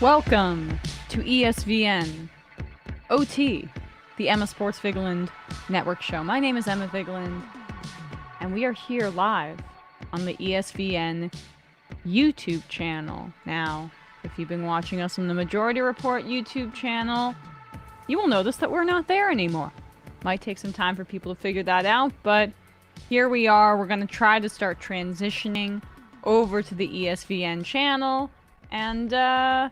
Welcome to ESVN OT, the Emma Sports Vigeland Network show. My name is Emma Vigeland, and we are here live on the ESVN YouTube channel. Now, if you've been watching us on the Majority Report YouTube channel, you will notice that we're not there anymore. Might take some time for people to figure that out, but here we are. We're going to try to start transitioning over to the ESVN channel and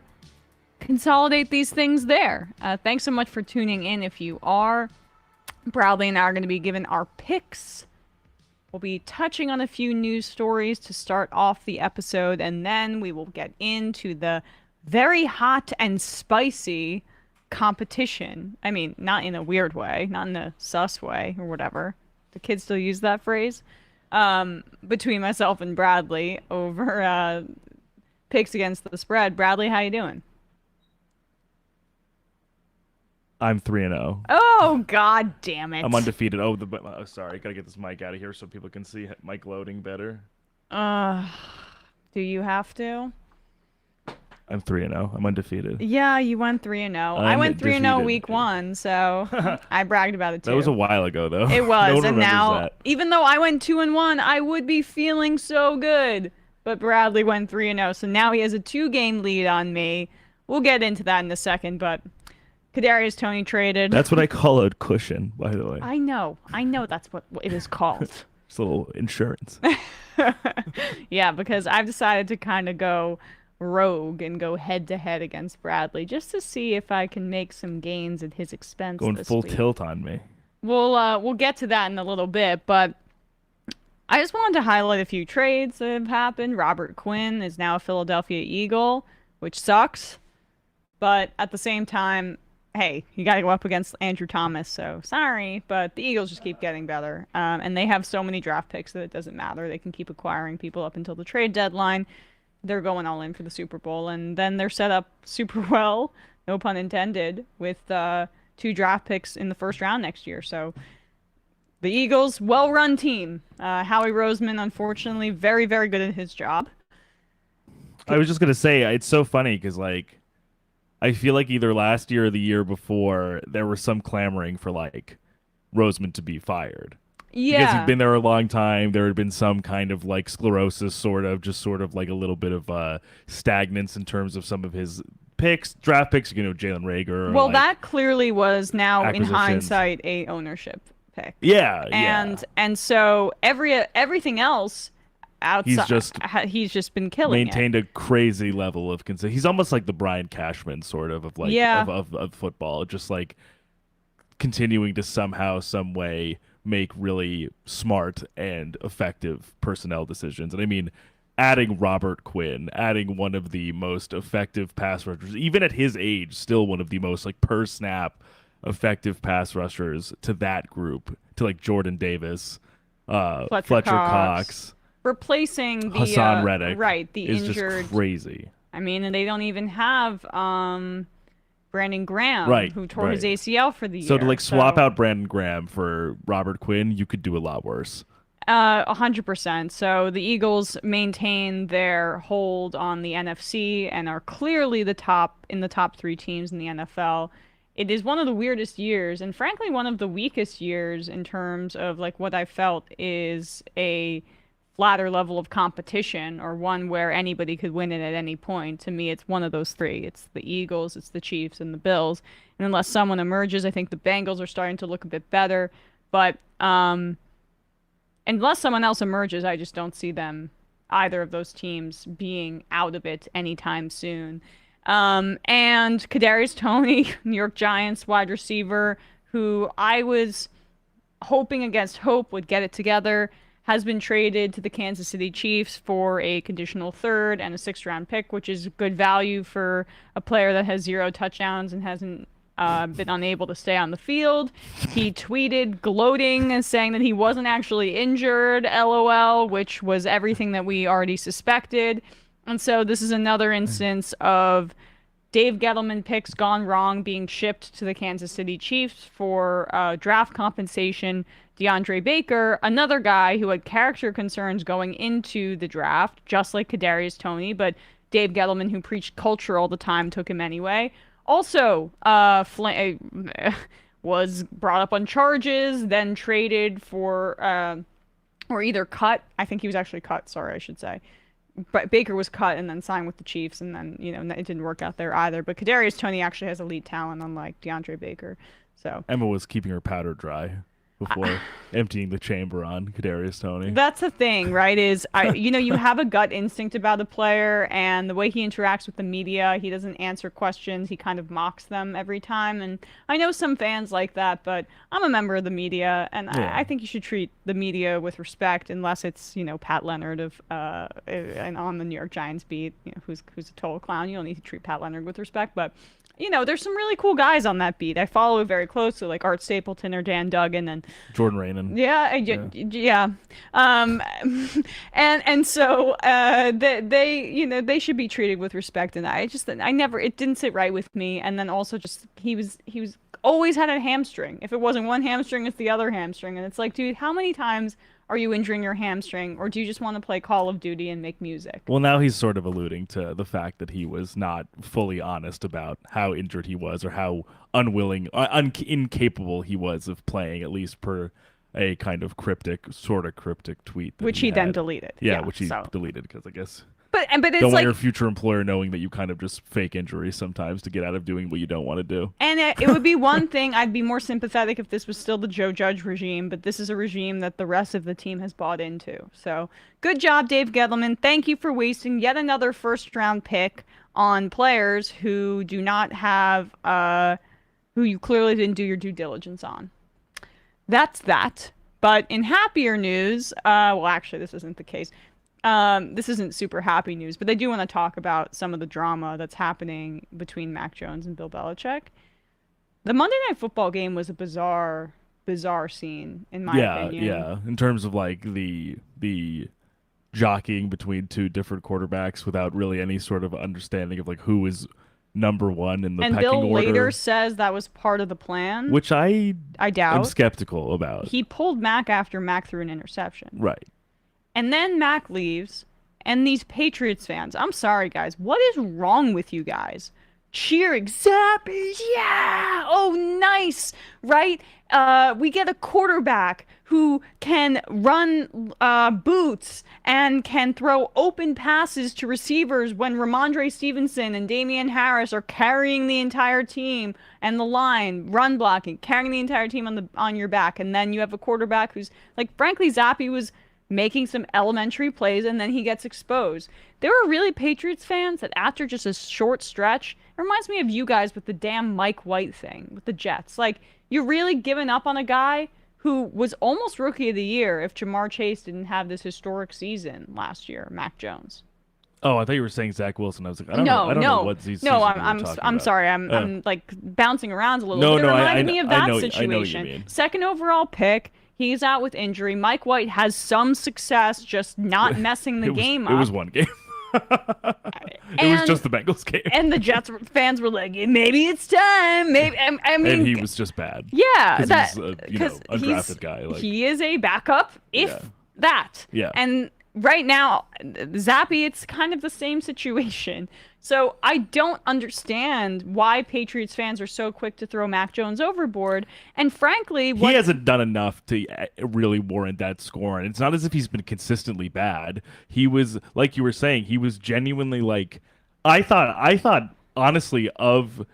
consolidate these things there. Thanks so much for tuning in if you are. Bradley and I are going to be giving our picks. We'll be touching on a few news stories to start off the episode, and then we will get into the very hot and spicy competition. I mean, not in a weird way, not in a sus way or whatever. The kids still use that phrase. Between myself and Bradley over picks against the spread. Bradley, how you doing? I'm 3-0. Oh, god damn it. I'm undefeated. Oh, sorry. Gotta get this mic out of here so people can see Mike loading better. Do you have to? I'm 3-0. I'm undefeated. Yeah, you went 3-0. I went 3-0 week one, so I bragged about it too. That was a while ago, though. It was, No one and now, that. Even though I went 2-1, I would be feeling so good. But Bradley went 3-0, so now he has a 2-game lead on me. We'll get into that in a second, but Kadarius Toney traded. That's what I call a cushion, by the way. I know that's what it is called. It's a little insurance. Yeah, because I've decided to kind of go rogue and go head-to-head against Bradley just to see if I can make some gains at his expense Going this full week. tilt on me. We'll get to that in a little bit, but I just wanted to highlight a few trades that have happened. Robert Quinn is now a Philadelphia Eagle, which sucks, but at the same time, hey, you got to go up against Andrew Thomas, so sorry, but the Eagles just keep getting better. And they have so many draft picks that it doesn't matter. They can keep acquiring people up until the trade deadline. They're going all in for the Super Bowl, and then they're set up super well, no pun intended, with 2 draft picks in the first round next year. So the Eagles, well-run team. Howie Roseman, unfortunately, very, very good at his job. I was just going to say, it's so funny because, like, I feel like either last year or the year before, there was some clamoring for, like, Roseman to be fired. Yeah. Because he'd been there a long time. There had been some kind of, like, sclerosis, sort of like a little bit of stagnance in terms of some of his picks, draft picks, Jalen Reagor. Well, like, that clearly was now, in acquisitions. hindsight, a ownership pick. Yeah, And so everything else outside, he's just been killing maintained it. a crazy level of consent. He's almost like the Brian Cashman sort of like of football, just like continuing to somehow, some way make really smart and effective personnel decisions. And I mean, adding Robert Quinn, adding one of the most effective pass rushers, even at his age, still one of the most like per snap effective pass rushers to that group, to like Jordan Davis, Fletcher Cox. Replacing the Hassan Reddick, the is injured. Just crazy. I mean, and they don't even have Brandon Graham, who tore his ACL for the year. So to like swap out Brandon Graham for Robert Quinn, you could do a lot worse. 100%. So the Eagles maintain their hold on the NFC and are clearly the top 3 teams in the NFL. It is one of the weirdest years, and frankly, one of the weakest years in terms of like what I felt is a flatter level of competition, or one where anybody could win it at any point. To me, it's one of those 3. It's the Eagles, it's the Chiefs, and the Bills. And unless someone emerges, I think the Bengals are starting to look a bit better. But unless someone else emerges, I just don't see them, either of those teams, being out of it anytime soon. And Kadarius Toney, New York Giants wide receiver, who I was hoping against hope would get it together, has been traded to the Kansas City Chiefs for a conditional 3rd and a 6th-round pick, which is good value for a player that has 0 touchdowns and hasn't been unable to stay on the field. He tweeted gloating and saying that he wasn't actually injured, LOL, which was everything that we already suspected. And so this is another instance of Dave Gettleman picks gone wrong, being shipped to the Kansas City Chiefs for draft compensation. DeAndre Baker, another guy who had character concerns going into the draft, just like Kadarius Toney, but Dave Gettleman, who preached culture all the time, took him anyway. Also, was brought up on charges, then traded for, or either cut. I think he was actually cut. Sorry, I should say. But Baker was cut and then signed with the Chiefs, and then it didn't work out there either. But Kadarius Toney actually has elite talent, unlike DeAndre Baker. So Emma was keeping her powder dry before emptying the chamber on Kadarius Toney. That's the thing, right? You have a gut instinct about a player, and the way he interacts with the media, he doesn't answer questions. He kind of mocks them every time. And I know some fans like that, but I'm a member of the media, and I think you should treat the media with respect, unless it's, Pat Leonard and on the New York Giants beat, who's a total clown. You don't need to treat Pat Leonard with respect, but there's some really cool guys on that beat. I follow it very closely, like Art Stapleton or Dan Duggan and Jordan Raanan. Yeah. And so they should be treated with respect. And it didn't sit right with me. And then also just he was always had a hamstring. If it wasn't one hamstring, it's the other hamstring. And it's like, dude, how many times are you injuring your hamstring, or do you just want to play Call of Duty and make music? Well, now he's sort of alluding to the fact that he was not fully honest about how injured he was or how unwilling, incapable he was of playing, at least per a kind of cryptic tweet. Which he then deleted. Yeah, which he deleted because I guess... But it's don't want your future employer knowing that you kind of just fake injuries sometimes to get out of doing what you don't want to do. And it would be one thing, I'd be more sympathetic if this was still the Joe Judge regime, but this is a regime that the rest of the team has bought into. So good job, Dave Gettleman. Thank you for wasting yet another first-round pick on players who do not have, who you clearly didn't do your due diligence on. That's that. But in happier news, well, actually, this isn't the case. This isn't super happy news, but I do want to talk about some of the drama that's happening between Mac Jones and Bill Belichick. The Monday Night Football game was a bizarre scene, in my opinion. Yeah. In terms of like the jockeying between two different quarterbacks without really any sort of understanding of like who is number one in the pecking order. And Bill later says that was part of the plan, which I doubt. I'm skeptical about. He pulled Mac after Mac threw an interception. Right. And then Mac leaves, and these Patriots fans, I'm sorry, guys, what is wrong with you guys? Cheering, Zappy, yeah! Oh, nice, right? We get a quarterback who can run boots and can throw open passes to receivers when Ramondre Stevenson and Damian Harris are carrying the entire team and the line, run blocking, carrying the entire team on your back. And then you have a quarterback who's, like, frankly, Zappy was making some elementary plays, and then he gets exposed. There were really Patriots fans that after just a short stretch, it reminds me of you guys with the damn Mike White thing with the Jets. Like, you're really giving up on a guy who was almost Rookie of the Year if JaMarr Chase didn't have this historic season last year, Mac Jones. Oh, I thought you were saying Zach Wilson. I was like, I don't know what these seasons I'm sorry. I'm like bouncing around a little bit. It reminded me of that situation. I know what you mean. Second overall pick. He's out with injury. Mike White has some success just not messing the game up. It was one game. It was just the Bengals game. And the Jets fans were like, maybe it's time. Maybe I mean, and he was just bad. Yeah. Because he's a undrafted guy. Like, he is a backup, if that. Yeah. And right now, Zappy, it's kind of the same situation. So I don't understand why Patriots fans are so quick to throw Mac Jones overboard. And frankly, he hasn't done enough to really warrant that score. And it's not as if he's been consistently bad. He was, like you were saying, he was genuinely like, I thought honestly of,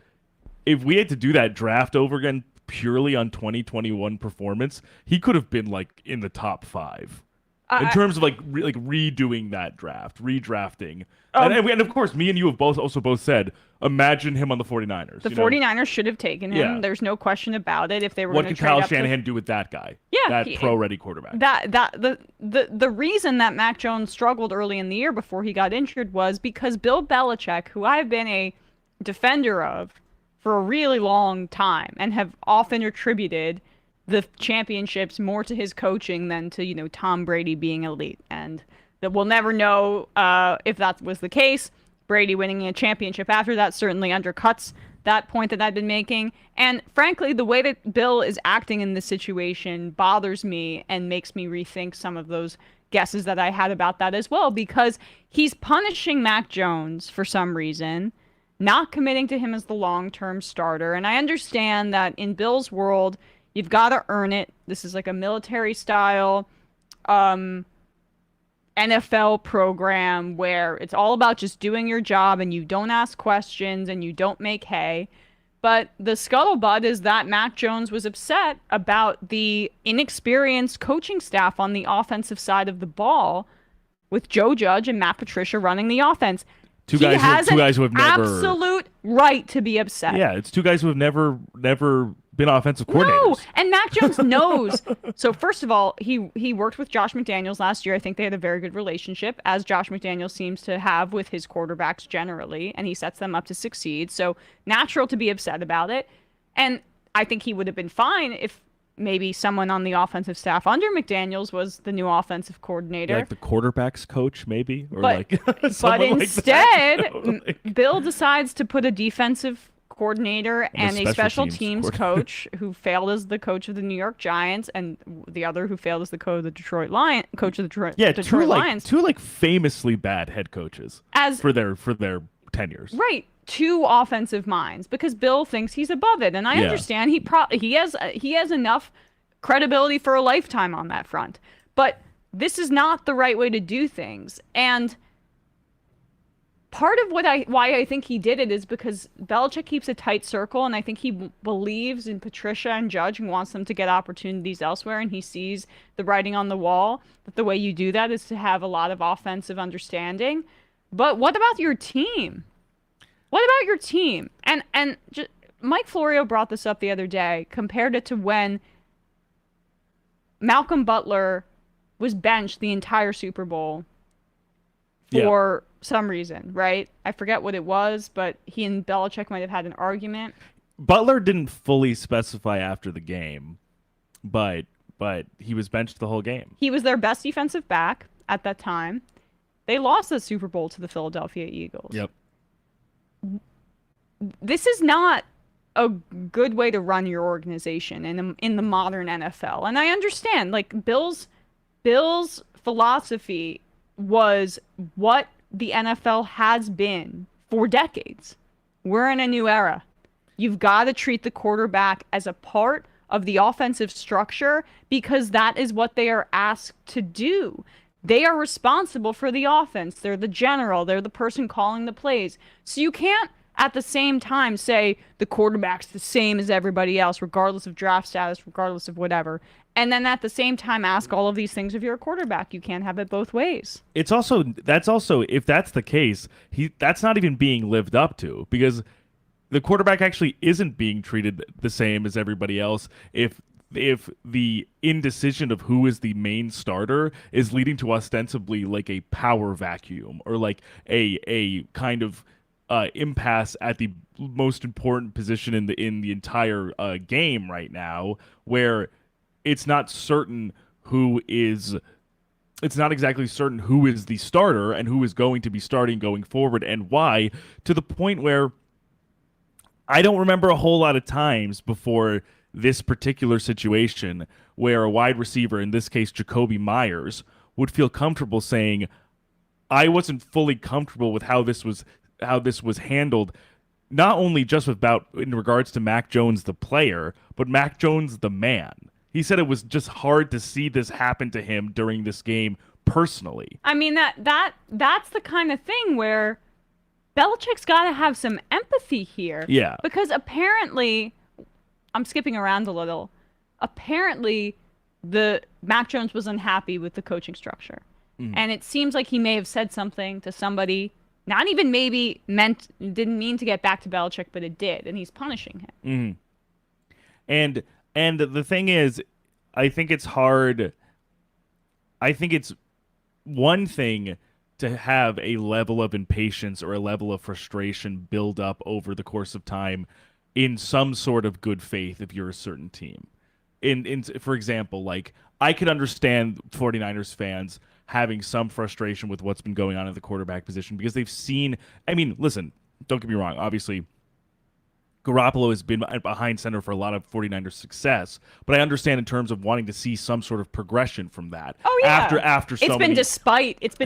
if we had to do that draft over again purely on 2021 performance, he could have been like in the top 5. In terms of like redoing that draft, redrafting. And of course, me and you have both said, imagine him on the 49ers. The 49ers should have taken him. Yeah. There's no question about it. If they were going to trade up. What could Kyle Shanahan do with that guy? Yeah. That pro-ready quarterback. The reason that Mac Jones struggled early in the year before he got injured was because Bill Belichick, who I've been a defender of for a really long time and have often attributed the championships more to his coaching than to, Tom Brady being elite. And that we'll never know if that was the case. Brady winning a championship after that certainly undercuts that point that I've been making. And frankly, the way that Bill is acting in this situation bothers me and makes me rethink some of those guesses that I had about that as well, because he's punishing Mac Jones for some reason, not committing to him as the long-term starter. And I understand that in Bill's world, you've got to earn it. This is like a military style NFL program where it's all about just doing your job and you don't ask questions and you don't make hay. But the scuttlebutt is that Mac Jones was upset about the inexperienced coaching staff on the offensive side of the ball with Joe Judge and Matt Patricia running the offense. Two guys who have never absolute right to be upset. Yeah, it's two guys who have never been offensive coordinators. No, and Mac Jones knows. So first of all, he worked with Josh McDaniels last year. I think they had a very good relationship, as Josh McDaniels seems to have with his quarterbacks generally, and he sets them up to succeed. So natural to be upset about it. And I think he would have been fine if maybe someone on the offensive staff under McDaniels was the new offensive coordinator. Yeah, like the quarterback's coach, maybe? Or but instead, Bill decides to put a defensive coordinator and a special teams coach who failed as the coach of the New York Giants, and the other who failed as the coach of the Detroit Lions. Two like famously bad head coaches for their tenures. Right. Two offensive minds, because Bill thinks he's above it, and I understand he has enough credibility for a lifetime on that front. But this is not the right way to do things. And part of why I think he did it is because Belichick keeps a tight circle, and I think he believes in Patricia and Judge and wants them to get opportunities elsewhere, and he sees the writing on the wall that the way you do that is to have a lot of offensive understanding. But what about your team? What about your team? And Mike Florio brought this up the other day, compared it to when Malcolm Butler was benched the entire Super Bowl for some reason, right? I forget what it was, but he and Belichick might have had an argument. Butler didn't fully specify after the game, but he was benched the whole game. He was their best defensive back at that time. They lost the Super Bowl to the Philadelphia Eagles. Yep. This is not a good way to run your organization in the modern NFL. And I understand, like, Bill's philosophy was what the NFL has been for decades. We're in a new era. You've got to treat the quarterback as a part of the offensive structure, because that is what they are asked to do. They are responsible for the offense. They're the general. They're the person calling the plays. So you can't at the same time say the quarterback's the same as everybody else, regardless of draft status, regardless of whatever, and then at the same time ask all of these things of your quarterback. You can't have it both ways. That's also if that's the case, that's not even being lived up to, because the quarterback actually isn't being treated the same as everybody else if the indecision of who is the main starter is leading to ostensibly like a power vacuum, or like a kind of impasse at the most important position in the entire game right now, where it's not exactly certain who is the starter and who is going to be starting going forward and why, to the point where I don't remember a whole lot of times before this particular situation where a wide receiver, in this case Jacoby Myers, would feel comfortable saying, I wasn't fully comfortable with how this was handled, not only just in regards to Mac Jones the player, but Mac Jones the man. He said it was just hard to see this happen to him during this game personally. I mean, that's the kind of thing where Belichick's got to have some empathy here. Yeah. Because apparently, I'm skipping around a little, apparently the Mac Jones was unhappy with the coaching structure. Mm. And it seems like he may have said something to somebody, not even maybe didn't mean to get back to Belichick, but it did, and he's punishing him. Mm. And the thing is, I think it's hard. I think it's one thing to have a level of impatience or a level of frustration build up over the course of time in some sort of good faith if you're a certain team. For example, like, I could understand 49ers fans having some frustration with what's been going on at the quarterback position, because they've seen, I mean, listen, don't get me wrong, obviously Garoppolo has been behind center for a lot of 49ers success, but I understand in terms of wanting to see some sort of progression from that. Oh yeah, After so it's been many,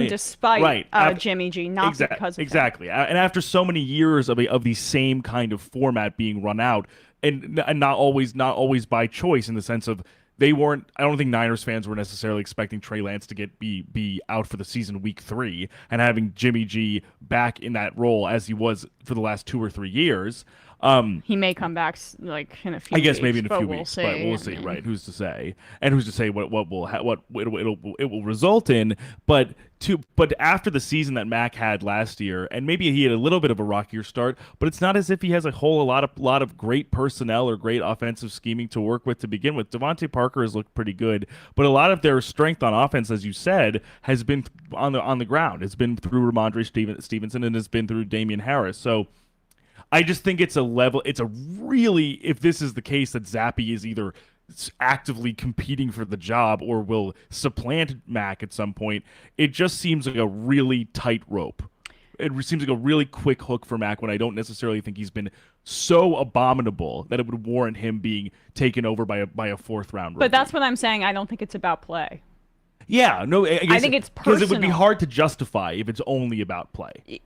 despite right, Jimmy G, not because of exactly. him. And after so many years of the same kind of format being run out, and not always by choice in the sense of they weren't. I don't think Niners fans were necessarily expecting Trey Lance to be out for the season week 3 and having Jimmy G back in that role as he was for the last 2 or 3 years. He may come back like in a few. I guess weeks, maybe in a few we'll weeks, see. but we'll see. Right? Who's to say? And who's to say what it will result in? But after the season that Mac had last year, and maybe he had a little bit of a rockier start, but it's not as if he has a lot of great personnel or great offensive scheming to work with to begin with. Devontae Parker has looked pretty good, but a lot of their strength on offense, as you said, has been on the ground. It's been through Ramondre Stevenson and it's been through Damian Harris. So I just think it's a really, if this is the case that Zappe is either actively competing for the job or will supplant Mac at some point, it just seems like a really tight rope. It seems like a really quick hook for Mac when I don't necessarily think he's been so abominable that it would warrant him being taken over by a fourth round rookie. But that's what I'm saying. I don't think it's about play. Yeah, no, I think it's personal. Because it would be hard to justify if it's only about play.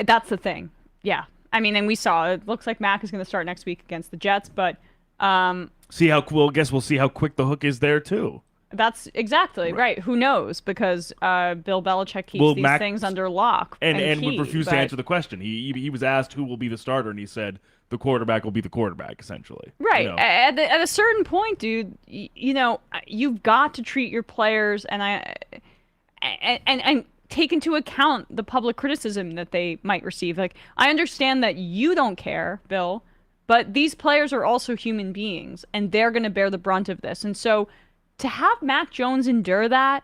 That's the thing. Yeah. I mean, and we saw it looks like Mac is going to start next week against the Jets, but see how cool. Guess we'll see how quick the hook is there too. That's exactly right. Who knows? Because Bill Belichick keeps these things under lock and would refuse to answer the question. He was asked who will be the starter, and he said the quarterback will be the quarterback, essentially. Right. At a certain point, dude, you've got to treat your players and take into account the public criticism that they might receive. Like, I understand that you don't care, Bill, but these players are also human beings, and they're going to bear the brunt of this. And so to have Mac Jones endure that,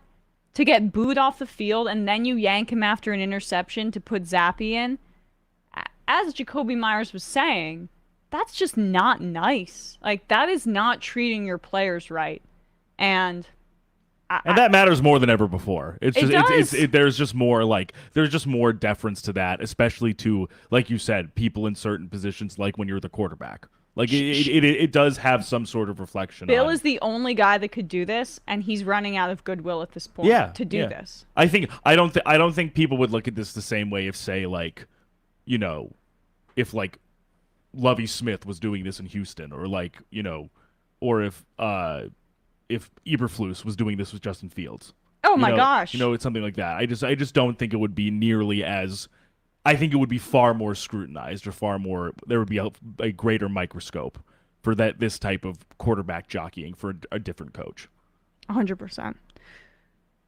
to get booed off the field, and then you yank him after an interception to put Zappe in, as Jacoby Myers was saying, that's just not nice. Like, that is not treating your players right. And that matters more than ever before. There's just more deference to that, especially to, like you said, people in certain positions, like when you're the quarterback. Like it does have some sort of reflection. Bill is the only guy that could do this, and he's running out of goodwill at this point to do this. I don't think people would look at this the same way if, say, like, if like Lovie Smith was doing this in Houston, or like, or if Eberflus was doing this with Justin Fields. Oh my gosh. It's something like that. I just don't think it would be nearly as, I think it would be far more scrutinized, or there would be a greater microscope for this type of quarterback jockeying for a different coach. 100%.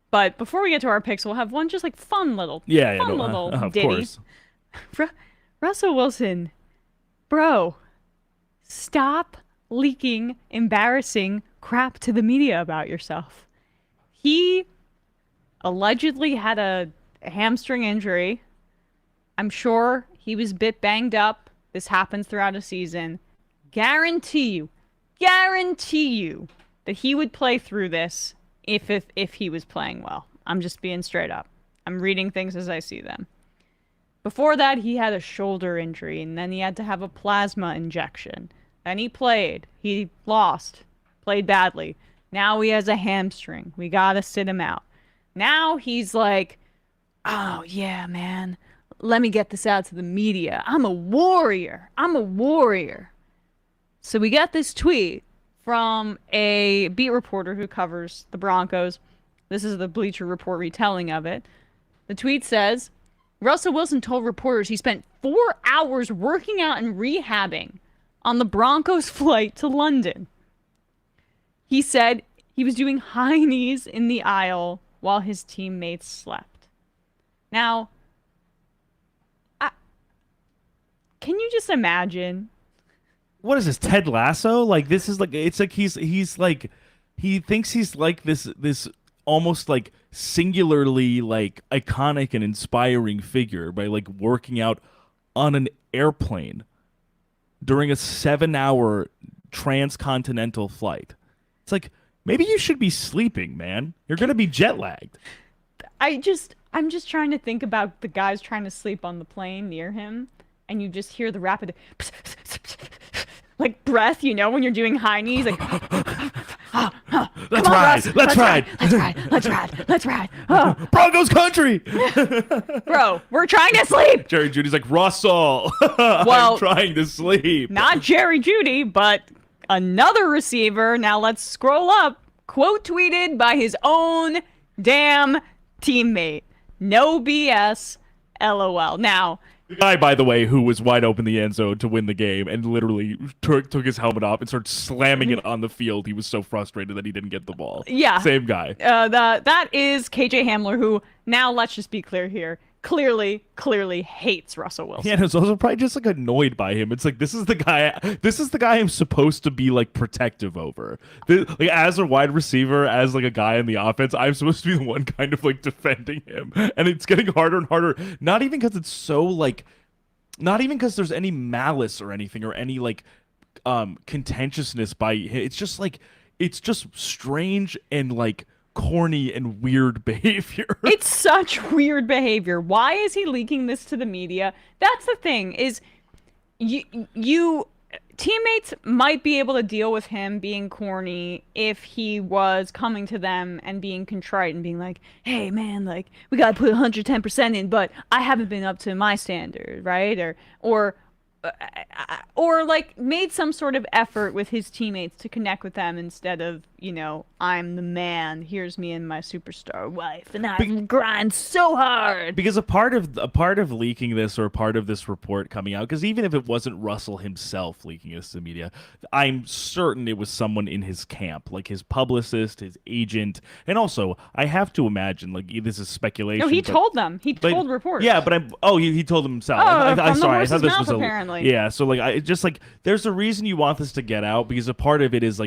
But before we get to our picks, we'll have one just like fun little ditty. Of course. Russell Wilson, bro, stop leaking embarrassing crap to the media about yourself. He allegedly had a hamstring injury. I'm sure he was a bit banged up. This happens throughout a season. Guarantee you that he would play through this if he was playing well. I'm just being straight up. I'm reading things as I see them. Before that, he had a shoulder injury, and then he had to have a plasma injection. Then he played. He lost. Played badly. Now he has a hamstring. We gotta sit him out. Now he's like, oh, yeah, man. Let me get this out to the media. I'm a warrior. So we got this tweet from a beat reporter who covers the Broncos. This is the Bleacher Report retelling of it. The tweet says, Russell Wilson told reporters he spent 4 hours working out and rehabbing on the Broncos' flight to London. He said he was doing high knees in the aisle while his teammates slept. Now, can you just imagine? What is this, Ted Lasso? Like, this is like, it's like he's like, he thinks he's like this almost like singularly like iconic and inspiring figure by like working out on an airplane during a 7-hour transcontinental flight. It's like, maybe you should be sleeping, man. You're going to be jet lagged. I'm just trying to think about the guys trying to sleep on the plane near him, and you just hear the rapid like breath, you know, when you're doing Heine's, like let's ride. Let's ride. Oh. Broncos country. Bro, we're trying to sleep. Jerry Judy's like, Russell, I'm trying to sleep. Not Jerry Judy, but another receiver. Now let's scroll up. Quote tweeted by his own damn teammate. No BS. LOL. Now, the guy, by the way, who was wide open in the end zone to win the game and literally took his helmet off and started slamming it on the field. He was so frustrated that he didn't get the ball. Yeah. Same guy. That is KJ Hamler, who, now let's just be clear here, clearly hates Russell Wilson. Yeah, and it's also probably just like annoyed by him. It's like, this is the guy I'm supposed to be like protective over. Like, as a wide receiver, as like a guy in the offense, I'm supposed to be the one kind of like defending him. And it's getting harder and harder. Not even because it's so like, not even because there's any malice or anything or any like contentiousness by him. It's just like, it's just strange and like corny and weird behavior. It's such weird behavior. Why is he leaking this to the media? That's the thing, is you teammates might be able to deal with him being corny if he was coming to them and being contrite and being like, hey man, like, we gotta put 110% in, but I haven't been up to my standard, right? Or like made some sort of effort with his teammates to connect with them instead of, you know, I'm the man, here's me and my superstar wife, and I grind so hard. Because a part of leaking this, or a part of this report coming out, because even if it wasn't Russell himself leaking this to the media, I'm certain it was someone in his camp, like his publicist, his agent, and also I have to imagine, like, this is speculation. No, he told them. He told reporters. Yeah, but he told them himself. Oh, I thought this mouth, was apparently. Yeah, so like, I just like, there's a reason you want this to get out, because a part of it is,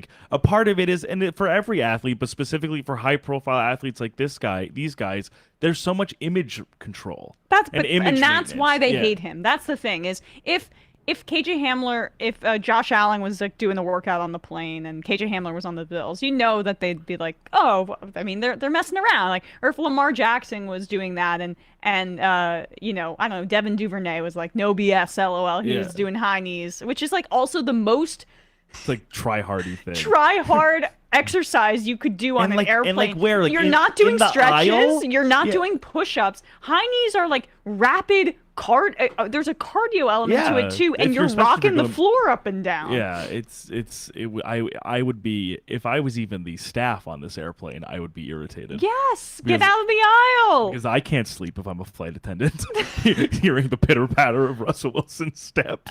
and for every athlete, but specifically for high profile athletes like these guys, there's so much image control. And that's why they hate him. That's the thing, is if KJ Hamler, if Josh Allen was like doing the workout on the plane and KJ Hamler was on the Bills, you know that they'd be like, oh, I mean, they're messing around. Like, or if Lamar Jackson was doing that and you know, I don't know, Devin Duvernay was like, no BS, LOL. He was doing high knees, which is like also the most, it's like try-hardy thing. Try-hard exercise you could do on an airplane. And like where? Like you're not doing stretches. Aisle? You're not doing push-ups. High knees are like rapid there's a cardio element to it too, and you're rocking the floor up and down. Yeah, I would be, if I was even the staff on this airplane, I would be irritated. Yes, get out of the aisle. Because I can't sleep if I'm a flight attendant, hearing the pitter patter of Russell Wilson's step.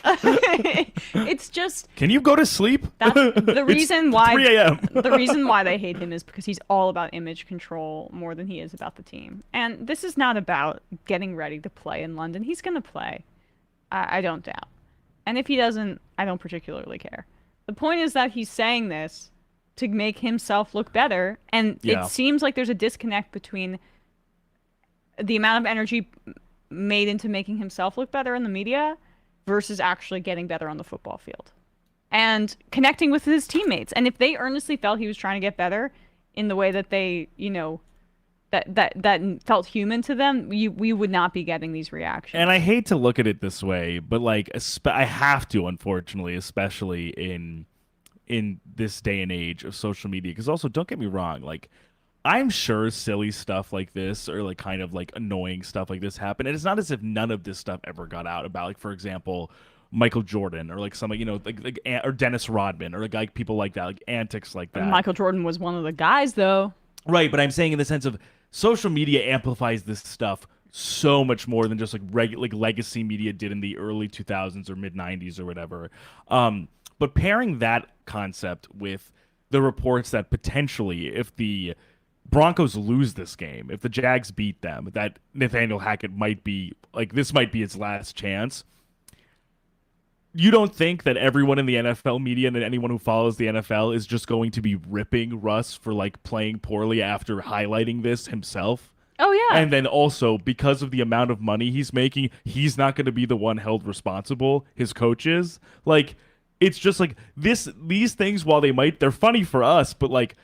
It's just. Can you go to sleep? That's the reason why. 3 a.m. The reason why they hate him is because he's all about image control more than he is about the team. And this is not about getting ready to play in London. He's going to play. I don't doubt. And if he doesn't, I don't particularly care. The point is that he's saying this to make himself look better. And it seems like there's a disconnect between the amount of energy made into making himself look better in the media versus actually getting better on the football field and connecting with his teammates. And if they earnestly felt he was trying to get better in the way that they, you know, that felt human to them, we would not be getting these reactions. And I hate to look at it this way, but like, I have to, unfortunately, especially in this day and age of social media, because also, don't get me wrong, like, I'm sure silly stuff like this, or like kind of like annoying stuff like this happened, and it's not as if none of this stuff ever got out about, like, for example, Michael Jordan, or like somebody, you know, like or Dennis Rodman, or like people like that, like antics like that. Michael Jordan was one of the guys, though. Right, but I'm saying in the sense of social media amplifies this stuff so much more than just like legacy media did in the early 2000s or mid 90s or whatever. But pairing that concept with the reports that potentially, if the Broncos lose this game, if the Jags beat them, that Nathaniel Hackett might be like, this might be his last chance. You don't think that everyone in the NFL media and anyone who follows the NFL is just going to be ripping Russ for like playing poorly after highlighting this himself? Oh, yeah. And then also, because of the amount of money he's making, he's not going to be the one held responsible. His coach is. Like, it's just like these things, while they're funny for us, but like,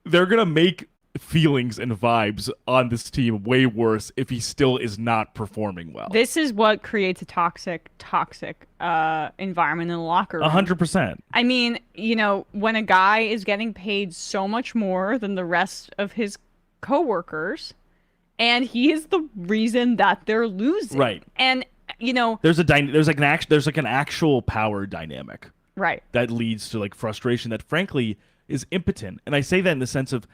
they're going to make feelings and vibes on this team way worse if he still is not performing well. This is what creates a toxic environment in the locker room. 100%. I mean, when a guy is getting paid so much more than the rest of his coworkers, and he is the reason that they're losing. Right. And there's an actual power dynamic. Right. That leads to like frustration that frankly is impotent. And I say that in the sense of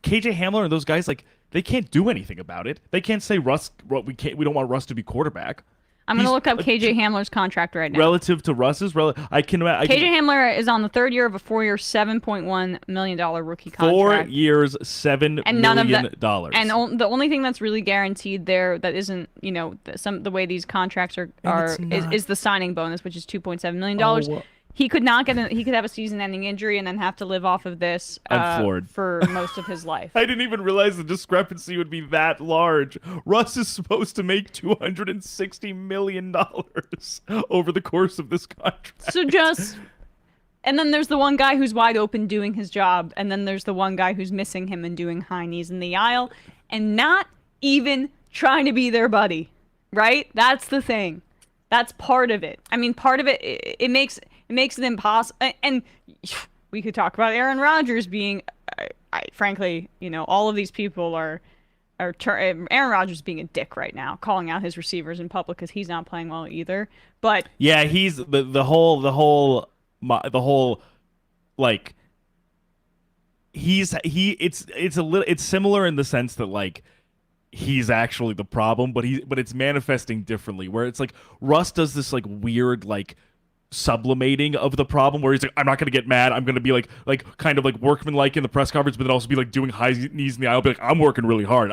KJ Hamler and those guys, like, they can't do anything about it. They can't say we don't want Russ to be quarterback. I'm going to look up KJ Hamler's contract right now. Relative to Russ's, KJ Hamler is on the third year of a 4-year, $7.1 million rookie contract. 4 years, $7 million. And the only thing that's really guaranteed there that isn't, the way these contracts is the signing bonus, which is $2.7 million. He could not he could have a season-ending injury and then have to live off of this for most of his life. I didn't even realize the discrepancy would be that large. Russ is supposed to make $260 million over the course of this contract. And then there's the one guy who's wide open doing his job, and then there's the one guy who's missing him and doing high knees in the aisle, and not even trying to be their buddy, right? That's the thing. That's part of it. I mean, part of it, it makes it impossible. And we could talk about Aaron Rodgers being, frankly, all of these people are Aaron Rodgers being a dick right now, calling out his receivers in public because he's not playing well either. But yeah, he's the whole like it's similar in the sense that like he's actually the problem, but it's manifesting differently, where it's like Russ does this like weird like sublimating of the problem where he's like, I'm not gonna get mad, I'm gonna be like kind of like workmanlike in the press conference, but then also be like doing high knees in the aisle, be like, I'm working really hard.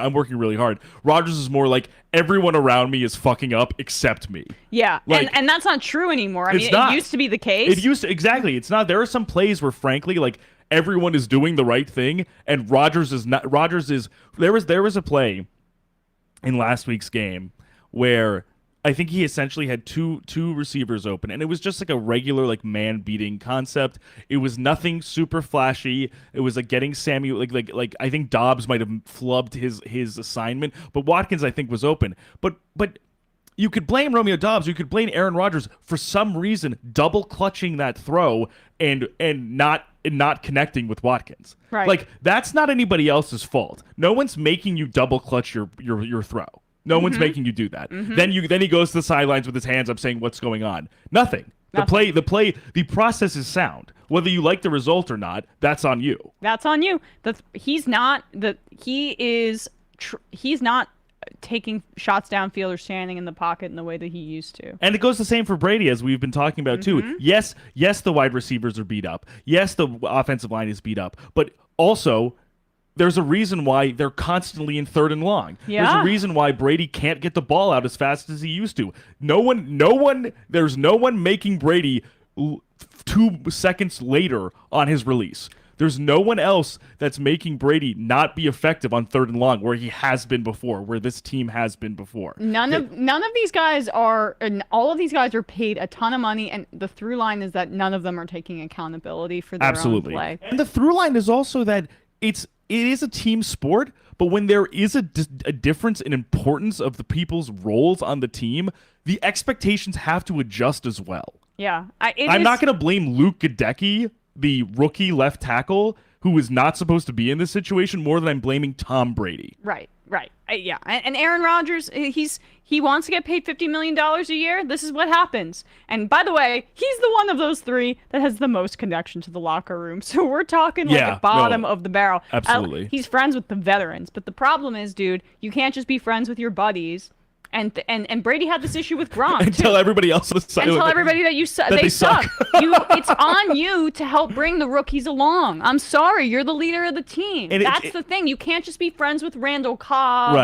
Rodgers is more like, everyone around me is fucking up except me. Yeah, like, and that's not true anymore. I mean, it used to be the case. Exactly. It's not. There are some plays where frankly like everyone is doing the right thing and Rodgers is not. There was a play in last week's game where I think he essentially had two receivers open, and it was just like a regular like man beating concept. It was nothing super flashy. It was like getting Samuel like I think Dobbs might have flubbed his assignment, but Watkins I think was open. But you could blame Romeo Dobbs, you could blame Aaron Rodgers for some reason double clutching that throw and not connecting with Watkins. Right. Like that's not anybody else's fault. No one's making you double clutch your throw. No one's making you do that. Then he goes to the sidelines with his hands up saying, what's going on? Nothing. The process is sound. Whether you like the result or not, that's on you. That's on you. He's not taking shots downfield or standing in the pocket in the way that he used to. And it goes the same for Brady, as we've been talking about too. Yes, the wide receivers are beat up. Yes, the offensive line is beat up. But also, there's a reason why they're constantly in third and long. Yeah. There's a reason why Brady can't get the ball out as fast as he used to. There's no one making Brady 2 seconds later on his release. There's no one else that's making Brady not be effective on third and long where he has been before, where this team has been before. None of these guys and all of these guys are paid a ton of money, and the through line is that none of them are taking accountability for their own play. And the through line is also that it is a team sport, but when there is a difference in importance of the people's roles on the team, the expectations have to adjust as well. Yeah. I'm not going to blame Luke Gadecki, the rookie left tackle, who is not supposed to be in this situation, more than I'm blaming Tom Brady. Right. Yeah. And Aaron Rodgers, he wants to get paid $50 million a year. This is what happens. And by the way, he's the one of those three that has the most connection to the locker room. So we're talking like the bottom of the barrel. Absolutely. He's friends with the veterans. But the problem is, dude, you can't just be friends with your buddies. And Brady had this issue with Gronk and tell everybody else on the side. And tell everybody that they suck. It's on you to help bring the rookies along. I'm sorry, you're the leader of the team. And that's the thing. You can't just be friends with Randall Cobb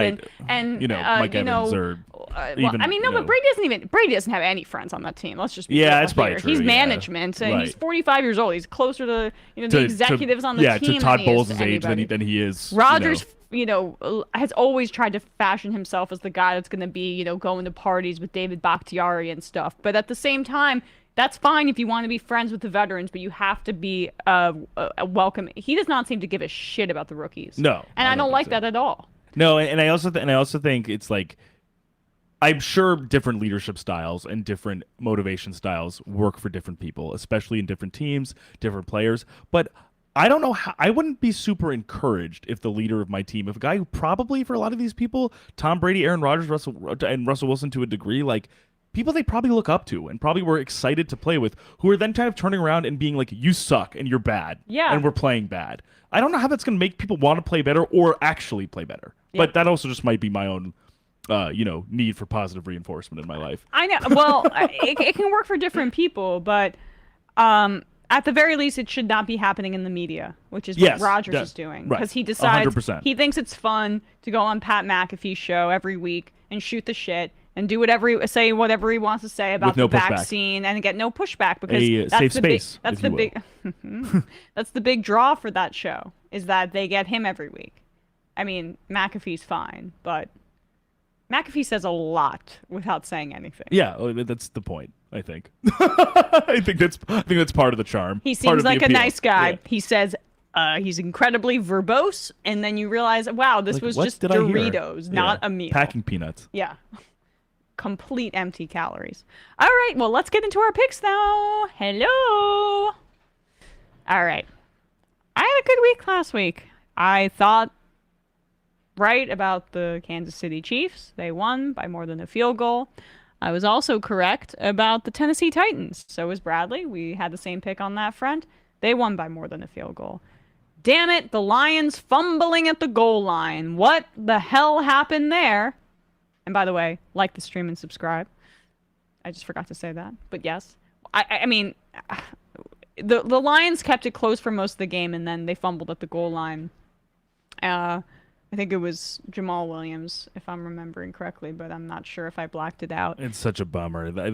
and Mike Evans or but Brady doesn't have any friends on that team. Let's just be that's probably true. He's management, and he's 45 years old. He's closer to the executives on the team. To Todd Bowles' age than he is. Rodgers. Has always tried to fashion himself as the guy that's going to be, going to parties with David Bakhtiari and stuff. But at the same time, That's fine if you want to be friends with the veterans, but you have to be welcome. He does not seem to give a shit about the rookies. No, and I don't like so. that at all. No, and I also think it's like, I'm sure different leadership styles and different motivation styles work for different people, especially in different teams, different players. But I don't know how, I wouldn't be super encouraged if the leader of my team, if a guy who probably for a lot of these people, Tom Brady, Aaron Rodgers, Russell Wilson to a degree, like people they probably look up to and probably were excited to play with, who are then kind of turning around and being like, you suck and you're bad. Yeah. And we're playing bad. I don't know how that's going to make people want to play better or actually play better. Yeah. But that also just might be my own need for positive reinforcement in my life. I know. Well, it can work for different people, but at the very least, it should not be happening in the media, which is what Rodgers is doing. Because he decides 100%. He thinks it's fun to go on Pat McAfee's show every week and shoot the shit and do say whatever he wants to say about the vaccine and get no pushback, because that's that's the big draw for that show, is that they get him every week. I mean, McAfee's fine, but McAfee says a lot without saying anything. Yeah, that's the point, I think. I think that's part of the charm. He seems like a nice guy. Yeah. He says he's incredibly verbose, and then you realize, wow, this was just Doritos, not a meal. Packing peanuts. Yeah. Complete empty calories. All right, well, let's get into our picks now. Hello. All right. I had a good week last week. I thought right about the Kansas City Chiefs. They won by more than a field goal. I was also correct about the Tennessee Titans. So was Bradley. We had the same pick on that front. They won by more than a field goal. Damn it, the Lions fumbling at the goal line. What the hell happened there? And by the way, like the stream and subscribe. I just forgot to say that. But yes. I mean, the Lions kept it close for most of the game, and then they fumbled at the goal line. I think it was Jamal Williams, if I'm remembering correctly, but I'm not sure if I blacked it out. It's such a bummer. They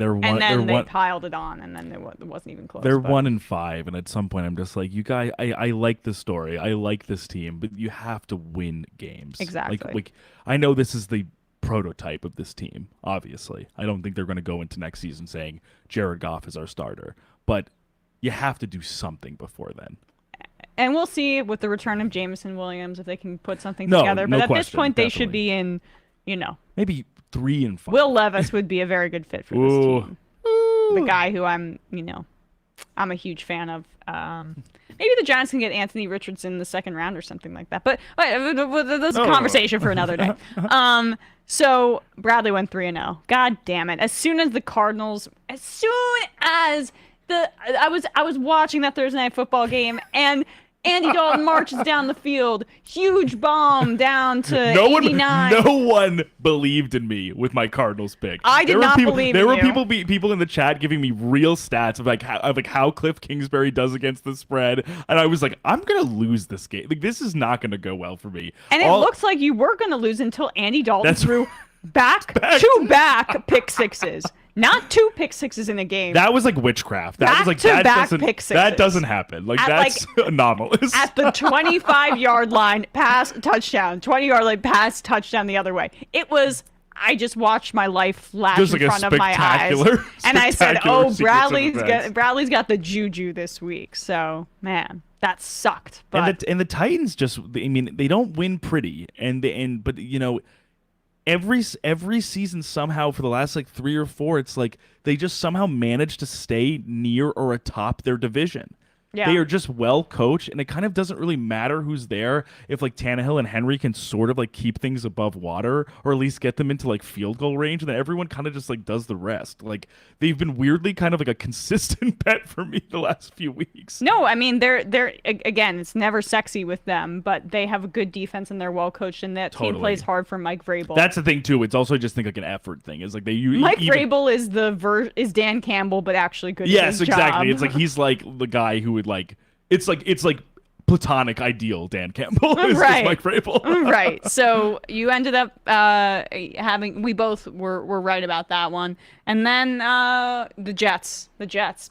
piled it on, and then it wasn't even close. They're 1-5, and at some point I'm just like, you guys, I like this story. I like this team, but you have to win games. Exactly. Like I know this is the prototype of this team, obviously. I don't think they're going to go into next season saying Jared Goff is our starter, but you have to do something before then. And we'll see with the return of Jameson Williams if they can put something together. But at this point, they should be in, maybe 3-5. Will Levis would be a very good fit for this team. Ooh. The guy who I'm a huge fan of. Maybe the Giants can get Anthony Richardson in the second round or something like that. But that's a conversation for another day. So Bradley went 3-0. God damn it! As soon as I was watching that Thursday Night Football game, and Andy Dalton marches down the field, huge bomb down to 89. No one believed in me with my Cardinals pick. I did not believe in you. There were people in the chat giving me real stats of how Cliff Kingsbury does against the spread, and I was like, I'm gonna lose this game. Like, this is not gonna go well for me. And it looks like you were gonna lose until Andy Dalton threw back pick sixes. Not 2 pick sixes in a game. That was like witchcraft. That was like that doesn't happen. Like, that's anomalous. At the 25-yard line, pass touchdown. 20-yard line, pass touchdown the other way. It was. I just watched my life flash in front of my eyes, and I said, "Oh, Bradley's got the juju this week." So, man, that sucked. But and the Titans they don't win pretty, but every season somehow for the last 3 or 4, it's like they just somehow manage to stay near or atop their division. Yeah. They are just well coached, and it kind of doesn't really matter who's there if Tannehill and Henry can sort of keep things above water, or at least get them into field goal range, and then everyone kind of just does the rest. They've been weirdly kind of a consistent bet for me the last few weeks. No, I mean they're again, it's never sexy with them, but they have a good defense and they're well coached, and that team plays hard for Mike Vrabel. That's the thing too. It's also just an effort thing. It's Mike Vrabel is Dan Campbell, but actually good. Yes, at his exactly. job. It's he's the guy who would it's like platonic ideal Dan Campbell is Mike Vrabel. Right. So you ended up we both were right about that one. And then the Jets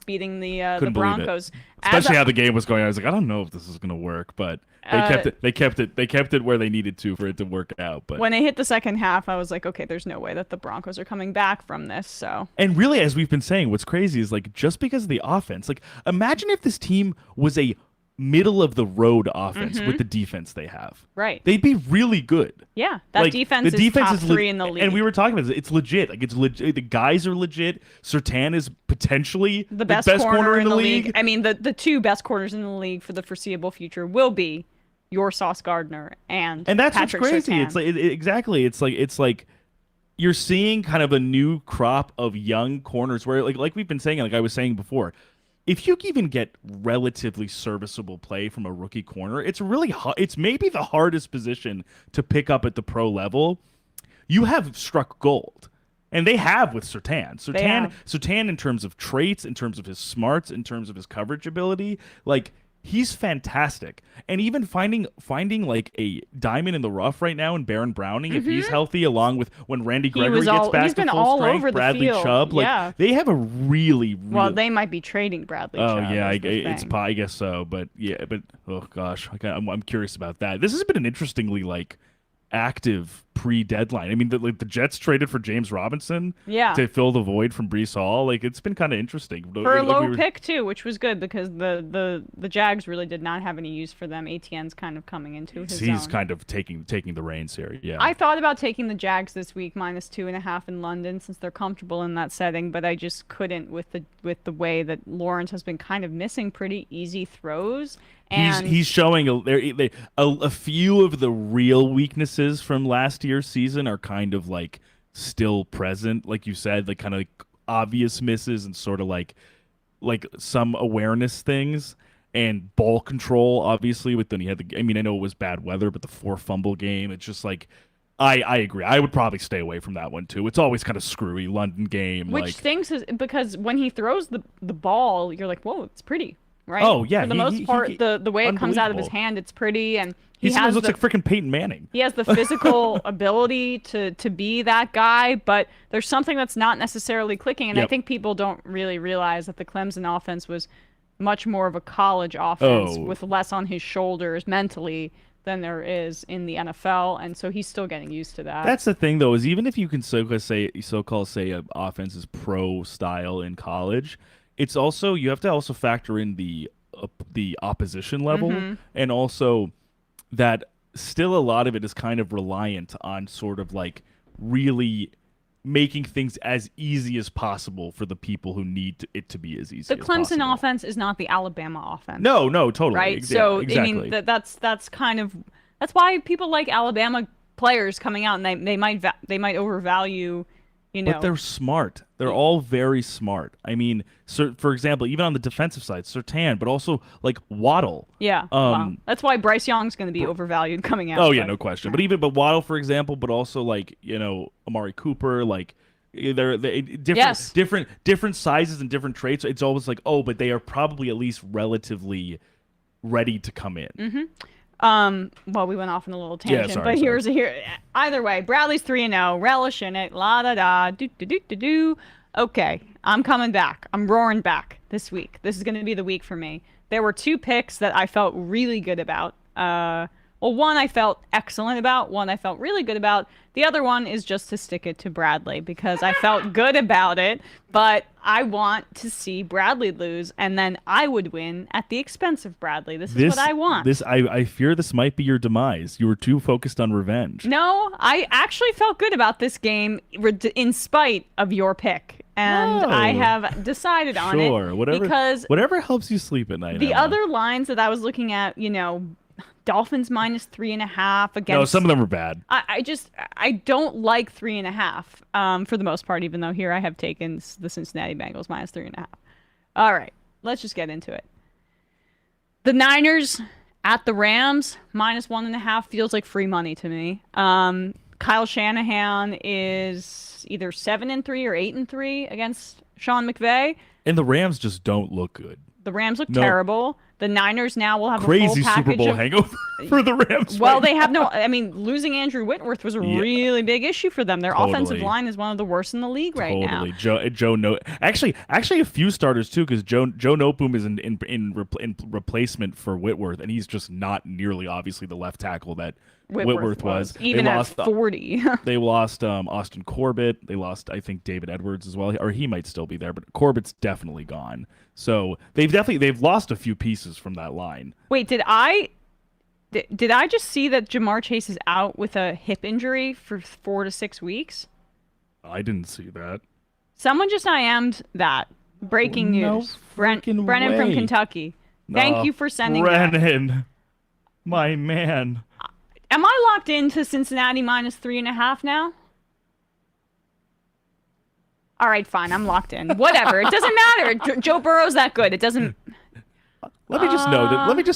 beating the Broncos. Especially how the game was going. I was like, I don't know if this is going to work, but They kept it where they needed to for it to work out. But when they hit the second half, I was like, okay, there's no way that the Broncos are coming back from this. So, and really, as we've been saying, what's crazy is like just because of the offense. Like, imagine if this team was a middle of the road offense with the defense they have. Right. They'd be really good. Yeah, that defense is top three in the league. And we were talking about it. It's legit. Like, it's legit. The guys are legit. Surtain is potentially the best corner in the league. I mean, the two best corners in the league for the foreseeable future will be your Sauce Gardner and that's Patrick what's crazy. Surtain. It's like exactly. It's like you're seeing kind of a new crop of young corners where like we've been saying, like I was saying before, if you even get relatively serviceable play from a rookie corner, it's really it's maybe the hardest position to pick up at the pro level. You have struck gold, and they have with Surtain. Surtain, in terms of traits, in terms of his smarts, in terms of his coverage ability, like he's fantastic. And even finding like a diamond in the rough right now in Baron Browning, if he's healthy, along with when Randy Gregory gets back to full strength, Bradley Chubb, like they have a really well, they might be trading Bradley Chubb. Oh yeah, I guess so. But oh gosh, I'm curious about that. This has been an interestingly like active pre-deadline. I mean, the Jets traded for James Robinson to fill the void from Breece Hall. Like, it's been kind of interesting. For a low pick, too, which was good because the Jags really did not have any use for them. ATN's kind of coming into his He's zone. kind of taking the reins here, yeah. I thought about taking the Jags this week, -2.5 in London, since they're comfortable in that setting, but I just couldn't with the way that Lawrence has been kind of missing pretty easy throws. And he's showing a few of the real weaknesses from last year's season are kind of like still present, like you said, like kind of like obvious misses and sort of like some awareness things and ball control. Obviously, I know it was bad weather, but the 4 fumble game, it's just like I agree. I would probably stay away from that one too. It's always kind of screwy London game, which stinks is because when he throws the ball, you're like, whoa, it's pretty. Right? Oh yeah, for the most part, the way it comes out of his hand, it's pretty, and he looks like freaking Peyton Manning. He has the physical ability to be that guy, but there's something that's not necessarily clicking, and I think people don't really realize that the Clemson offense was much more of a college offense with less on his shoulders mentally than there is in the NFL, and so he's still getting used to that. That's the thing, though, is even if you can so-called say an offense is pro style in college, it's also you have to also factor in the opposition level, and also that still a lot of it is kind of reliant on sort of like really making things as easy as possible for the people who need it to be as easy. The Clemson offense is not the Alabama offense. No, totally. Right. So exactly. I mean that's kind of why people like Alabama players coming out, and they might overvalue. But they're smart. They're all very smart. I mean, for example, even on the defensive side, Surtain, but also like Waddle. Yeah. Wow. That's why Bryce Young's going to be overvalued coming out. Oh yeah, no question. But Waddle, for example, but also like Amari Cooper, like they're different sizes and different traits. It's always like, but they are probably at least relatively ready to come in. Mm-hmm. Well, we went off on a little tangent, but here's either way, Bradley's 3-0, relish in it, la da da, do. Okay, I'm coming back. I'm roaring back this week. This is going to be the week for me. There were 2 picks that I felt really good about. One I felt excellent about, one I felt really good about. The other one is just to stick it to Bradley because I felt good about it, but I want to see Bradley lose, and then I would win at the expense of Bradley. This is what I want. I fear this might be your demise. You were too focused on revenge. No, I actually felt good about this game in spite of your pick, and I have decided on it. Sure, whatever helps you sleep at night. The other lines that I was looking at, Dolphins -3.5 against. No, some of them are bad. I don't like 3.5 for the most part, even though here I have taken the Cincinnati Bengals -3.5. All right, let's just get into it. The Niners at the Rams -1.5 feels like free money to me. Kyle Shanahan is either 7-3 or 8-3 against Sean McVay. And the Rams just don't look good. The Rams look terrible. The Niners now will have crazy a full package Super Bowl of hangover for the Rams. Well, right they now. have no. I mean, losing Andrew Whitworth was a really big issue for them. Their offensive Totally. line is one of the worst in the league right now. Joe No, actually a few starters too, because Joe Noteboom is in replacement for Whitworth, and he's just not nearly obviously the left tackle that Whitworth was. Even They at lost 40. They lost Austin Corbett. They lost, I think, David Edwards as well, or he might still be there, but Corbett's definitely gone. So they've lost a few pieces from that line. Wait, did I just see that JaMarr Chase is out with a hip injury for 4 to 6 weeks? I didn't see that. Someone just IM'd that. Breaking No news. freaking Brennan from way. Kentucky. Thank you for sending that. Brennan, my man. Am I locked into Cincinnati -3.5 now? All right, fine. I'm locked in. Whatever. It doesn't matter. Joe Burrow's that good. It doesn't. Let me just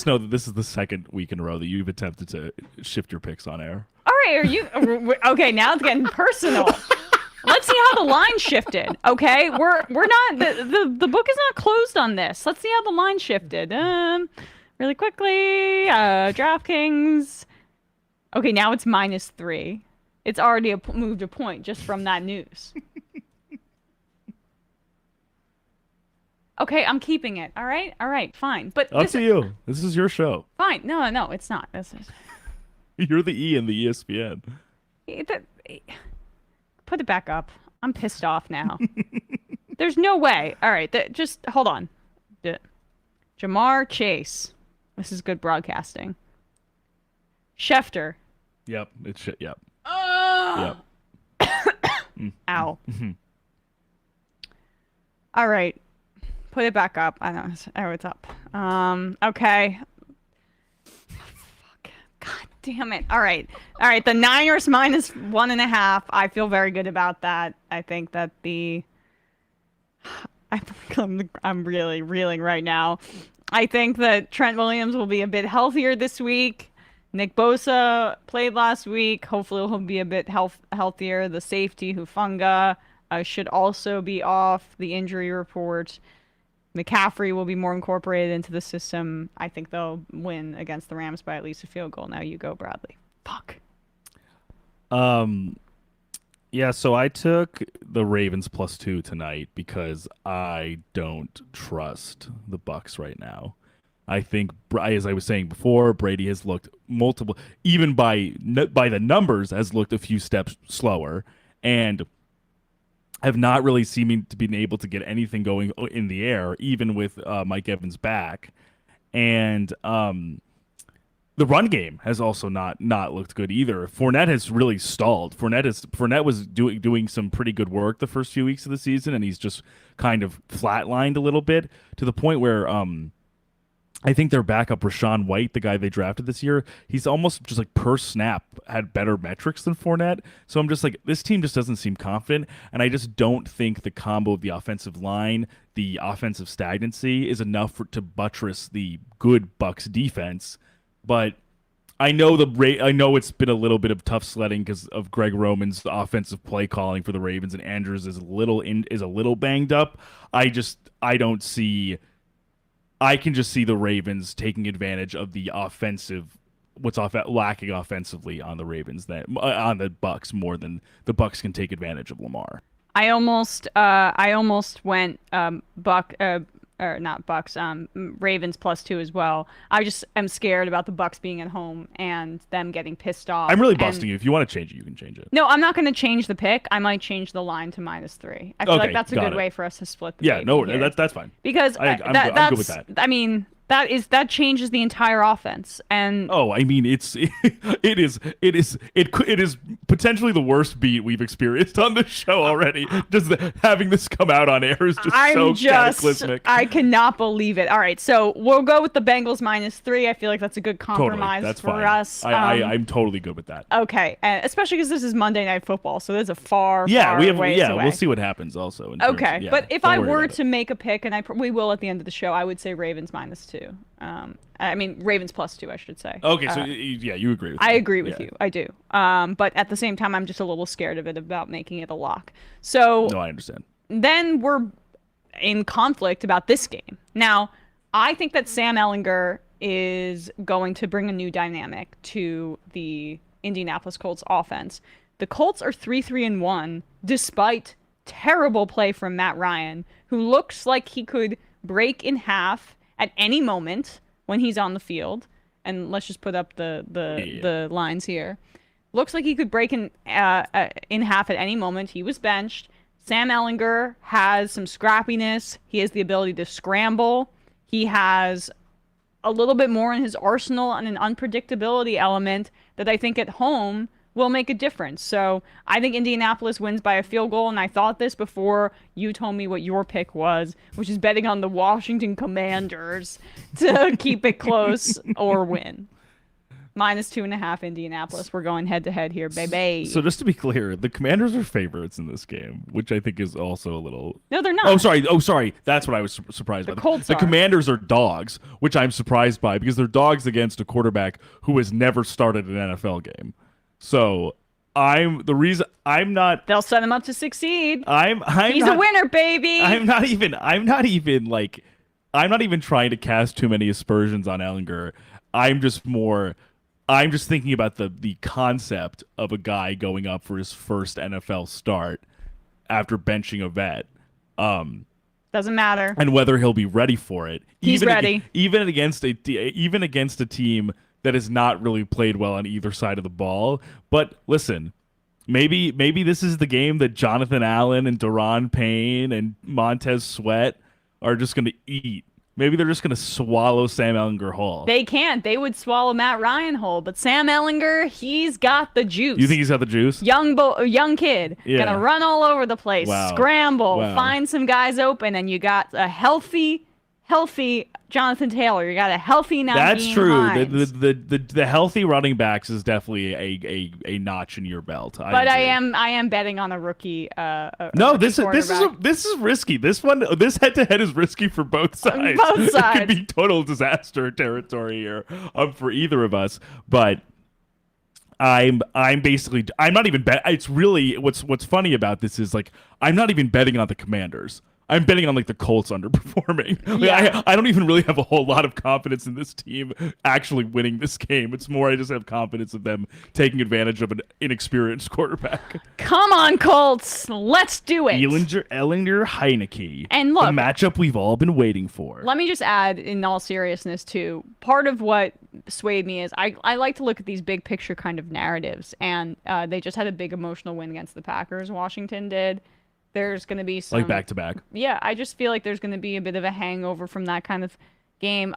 know that this is the second week in a row that you've attempted to shift your picks on air. All right. Are you okay? Now it's getting personal. Let's see how the line shifted. Okay, we're not the book is not closed on this. Let's see how the line shifted. Really quickly. DraftKings. Okay, now it's -3. It's already moved a point just from that news. Okay, I'm keeping it. All right, fine. But Up to you. This is your show. Fine. No, it's not. This is. You're the E in the ESPN. Put it back up. I'm pissed off now. There's no way. All right, just hold on. JaMarr Chase. This is good broadcasting. Schefter. Yep, it's shit. Yep. Yep. Ow. All right. Put it back up. I know. Oh, it's up. Okay. Fuck. God damn it. All right. The Niners -1.5. I feel very good about that. I think that I'm really reeling right now. I think that Trent Williams will be a bit healthier this week. Nick Bosa played last week. Hopefully he'll be a bit healthier. The safety, Hufanga, should also be off the injury report. McCaffrey will be more incorporated into the system. I think they'll win against the Rams by at least a field goal. Now you go, Bradley. Fuck. Yeah, so I took the Ravens +2 tonight because I don't trust the Bucs right now. I think, as I was saying before, Brady has looked even by the numbers, has looked a few steps slower, and have not really seeming to be able to get anything going in the air, even with Mike Evans back. And the run game has also not looked good either. Fournette has really stalled. Fournette was doing some pretty good work the first few weeks of the season, and he's just kind of flatlined a little bit to the point where I think their backup, Rashawn White, the guy they drafted this year, he's almost just like per snap had better metrics than Fournette. So I'm just like, this team just doesn't seem confident. And I just don't think the combo of the offensive line, the offensive stagnancy is enough to buttress the good Bucs defense. But I know it's been a little bit of tough sledding because of Greg Roman's offensive play calling for the Ravens, and Andrews is a little banged up. I can just see the Ravens taking advantage of the lacking offensively on the Ravens on the Bucs more than the Bucs can take advantage of Lamar. I almost went not Bucs, Ravens +2 as well. I just am scared about the Bucs being at home and them getting pissed off. I'm really busting you. If you want to change it, you can change it. No, I'm not going to change the pick. I might change the line to -3. I feel like that's a good way for us to split the baby here. That's fine. Because I'm good with that. I mean, that changes the entire offense. And I mean, it is potentially the worst beat we've experienced on this show already. Just having this come out on air is just cataclysmic. I cannot believe it. All right, so we'll go with the Bengals -3. I feel like that's a good compromise that's for fine. us. I'm totally good with that. Okay, especially because this is Monday Night Football, so there's a far ways away. We'll see what happens also. But if I were to make a pick, and we will at the end of the show, I would say Ravens -2. I mean, Ravens +2, I should say. Okay, so you agree with me. I agree with you. I do. But at the same time, I'm just a little scared of it about making it a lock. So no, I understand. Then we're in conflict about this game. Now, I think that Sam Ehlinger is going to bring a new dynamic to the Indianapolis Colts offense. The Colts are 3-1 despite terrible play from Matt Ryan, who looks like he could break in half at any moment when he's on the field. And let's just put up the lines here. Looks like he could break in half at any moment. He was benched. Sam Ehlinger has some scrappiness. He has the ability to scramble. He has a little bit more in his arsenal and an unpredictability element that I think at home will make a difference. So I think Indianapolis wins by a field goal, and I thought this before you told me what your pick was, which is betting on the Washington Commanders to keep it close or win. -2.5 Indianapolis. We're going head-to-head here, baby. So just to be clear, the Commanders are favorites in this game, which I think is also a little... No, they're not. Oh, sorry. That's what I was surprised by. The Commanders are dogs, which I'm surprised by because they're dogs against a quarterback who has never started an NFL game. So I'm not... They'll set him up to succeed. He's a winner, baby. I'm not even trying to cast too many aspersions on Ehlinger. I'm just thinking about the concept of a guy going up for his first NFL start after benching a vet. Doesn't matter. And whether he'll be ready for it. He's ready. Even against a team that has not really played well on either side of the ball. But listen, maybe this is the game that Jonathan Allen and Daron Payne and Montez Sweat are just going to eat. Maybe they're just going to swallow Sam Ehlinger whole. They can't. They would swallow Matt Ryan whole. But Sam Ehlinger, he's got the juice. You think he's got the juice? Young kid. Yeah. Going to run all over the place. Wow. Scramble. Wow. Find some guys open. And you got a healthy Jonathan Taylor. You got a healthy Naheem That's true. Hines. The healthy running backs is definitely a notch in your belt. But I am betting on a rookie. This is risky. This head to head is risky for both sides. Both sides. It could be total disaster territory here for either of us. But I'm not even bet. It's really what's funny about this is like I'm not even betting on the Commanders. I'm betting on like the Colts underperforming. I don't even really have a whole lot of confidence in this team actually winning this game. It's more I just have confidence of them taking advantage of an inexperienced quarterback. Come on, Colts. Let's do it. Ehlinger, Heineken. And look, the matchup we've all been waiting for. Let me just add, in all seriousness, too, part of what swayed me is I like to look at these big picture kind of narratives. And they just had a big emotional win against the Packers. Washington did. There's going to be some... Like back-to-back. Yeah, I just feel like there's going to be a bit of a hangover from that kind of game.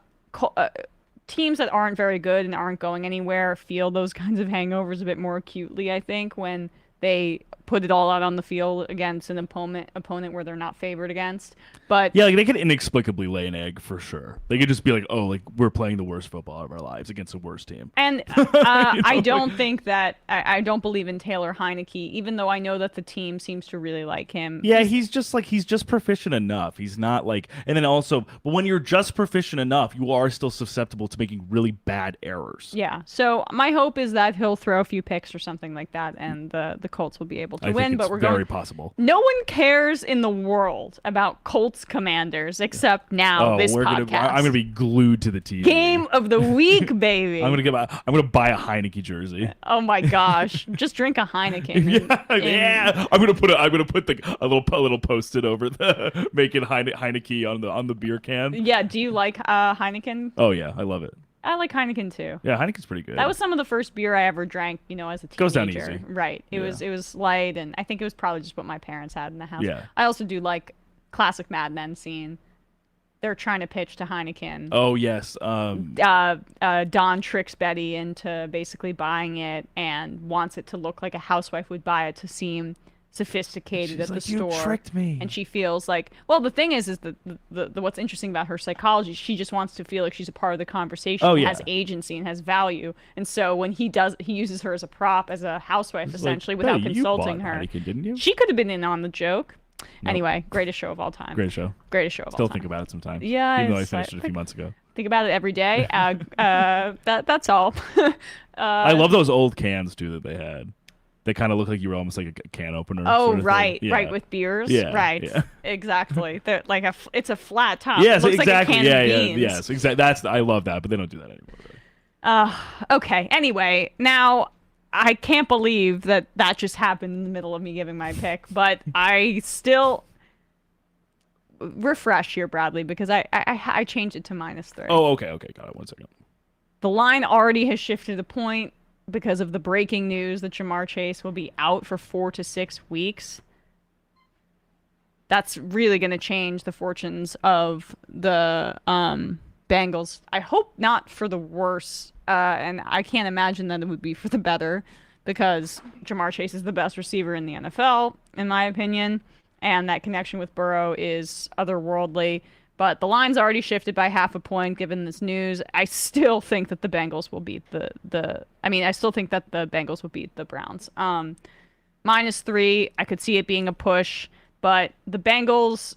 Teams that aren't very good and aren't going anywhere feel those kinds of hangovers a bit more acutely, I think, when they put it all out on the field against an opponent where they're not favored against. But yeah, like they could inexplicably lay an egg for sure. They could just be like, "Oh, like we're playing the worst football of our lives against the worst team." And I don't think that I don't believe in Taylor Heineke, even though I know that the team seems to really like him. Yeah, he's just proficient enough. He's not like, and then also, but when you're just proficient enough, you are still susceptible to making really bad errors. Yeah. So my hope is that he'll throw a few picks or something like that, and the Colts will be able to win. But we're very possible. No one cares in the world about Colts Commanders except now this podcast. I'm gonna be glued to the TV. Game of the week, baby. I'm gonna buy a Heineke jersey. Oh my gosh! Just drink a Heineken. Yeah. I'm gonna put a little post-it over the making Heineke on the beer can. Yeah. Do you like Heineken? Oh yeah, I love it. I like Heineken too. Yeah, Heineken's pretty good. That was some of the first beer I ever drank, as a teenager. Goes down easy. Right. It was light, and I think it was probably just what my parents had in the house. Yeah. I also do like classic Mad Men scene. They're trying to pitch to Heineken. Oh yes. Don tricks Betty into basically buying it and wants it to look like a housewife would buy it to seem sophisticated at the store. You tricked me. And she feels like, well, the thing is the what's interesting about her psychology, she just wants to feel like she's a part of the conversation, has agency and has value. And so when he uses her as a prop, as a housewife, essentially, without consulting her. Heineken, didn't you? She could have been in on the joke. Nope. Anyway, greatest show of all time. Greatest show of all time. Still think about it sometimes. Yeah. Even though I finished it a few months ago. Think about it every day. That's all. I love those old cans too that they had. that kind of look like you were almost like a can opener. Oh, sort of right, thing. right, with beers. Yeah, right, yeah. Exactly. They're like it's a flat top. Yes, Looks exactly. like a can of yeah, beans. yes, exactly. I love that, but they don't do that anymore. Okay. Anyway, now I can't believe that just happened in the middle of me giving my pick, but I still refresh here, Bradley, because I changed it to -3. Oh, okay, got it. 1 second. The line already has shifted a point because of the breaking news that JaMarr Chase will be out for 4 to 6 weeks. That's really going to change the fortunes of the Bengals. I hope not for the worse, and I can't imagine that it would be for the better, because JaMarr Chase is the best receiver in the NFL, in my opinion, and that connection with Burrow is otherworldly. But the line's already shifted by half a point given this news. I still think that the Bengals will beat I still think that the Bengals will beat the Browns. -3, I could see it being a push, but the Bengals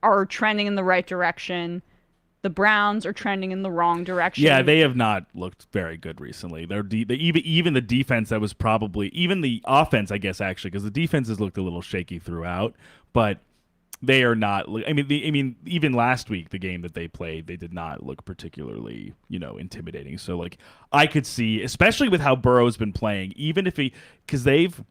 are trending in the right direction. The Browns are trending in the wrong direction. Yeah, they have not looked very good recently. Even the defense that was probably even the offense, I guess, actually, because the defense has looked a little shaky throughout, but they are not. I mean, even last week, the game that they played, they did not look particularly, intimidating. So, like, I could see, especially with how Burrow's been playing, even if because they've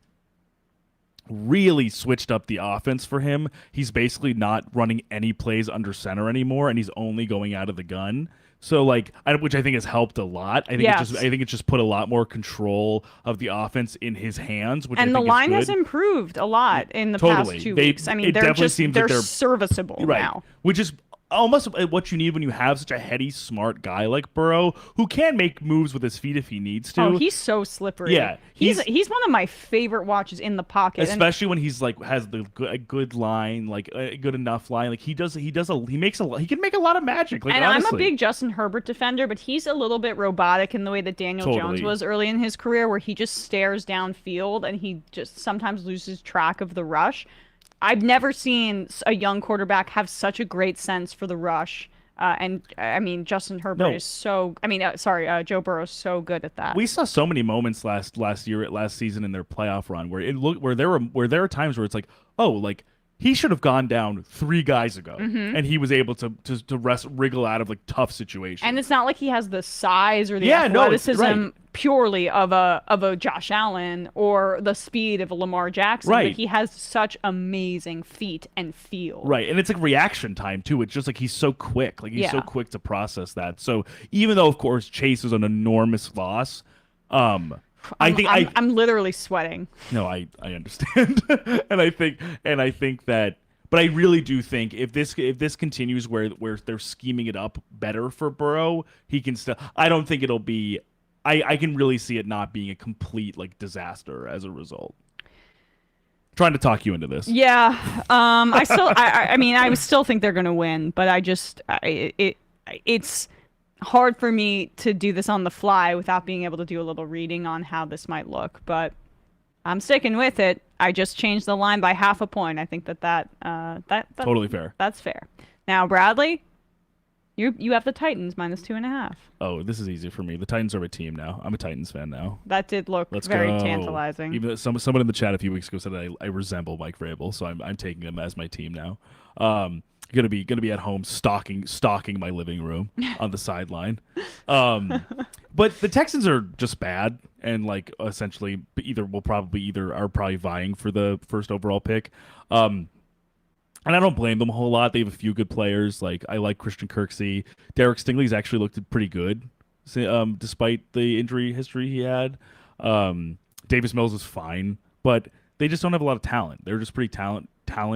really switched up the offense for him. He's basically not running any plays under center anymore, and he's only going out of the gun. So, like, which I think has helped a lot. I think it's just put a lot more control of the offense in his hands. Which and I the think line is good. has improved a lot in the Totally. past 2 weeks. I mean, it they're definitely just seems they're like they're serviceable right, now. which is almost what you need when you have such a heady, smart guy like Burrow, who can make moves with his feet if he needs to. Oh, he's so slippery. Yeah, he's one of my favorite watches in the pocket, especially when he's like has a good line, like a good enough line. Like he can make a lot of magic. Like, and honestly. I'm a big Justin Herbert defender, but he's a little bit robotic in the way that Daniel Jones was early in his career, where he just stares downfield and he just sometimes loses track of the rush. I've never seen a young quarterback have such a great sense for the rush. And I mean, Justin Herbert is so. I mean, Joe Burrow is so good at that. We saw so many moments last season in their playoff run where there were times where it's like, oh, like he should have gone down 3 guys ago, and he was able to wriggle out of like tough situations. And it's not like he has the size or the athleticism purely of a Josh Allen or the speed of a Lamar Jackson. Right. But he has such amazing feet and feel. Right. And it's like reaction time too. It's just like he's so quick. Like he's so quick to process that. So even though of course Chase is an enormous loss, I'm literally sweating. No, I understand. and I think that, but I really do think if this continues where they're scheming it up better for Burrow, he can still. I don't think it'll be. I can really see it not being a complete like disaster as a result. Trying to talk you into this. Yeah. I still think they're going to win, but it's hard for me to do this on the fly without being able to do a little reading on how this might look, but I'm sticking with it. I just changed the line by half a point. I think that totally fair. That's fair. Now, Bradley, you have the Titans -2.5. Oh, this is easy for me. The Titans are my team now. I'm a Titans fan now. That did look very tantalizing. Even someone in the chat a few weeks ago said that I resemble Mike Vrabel, so I'm taking him as my team now. Gonna be at home stalking my living room on the sideline. But the Texans are just bad, and like essentially are probably vying for the first overall pick. And I don't blame them a whole lot. They have a few good players. Like I like Christian Kirksey. Derek Stingley's actually looked pretty good, despite the injury history he had. Davis Mills is fine, but they just don't have a lot of talent. They're just pretty talent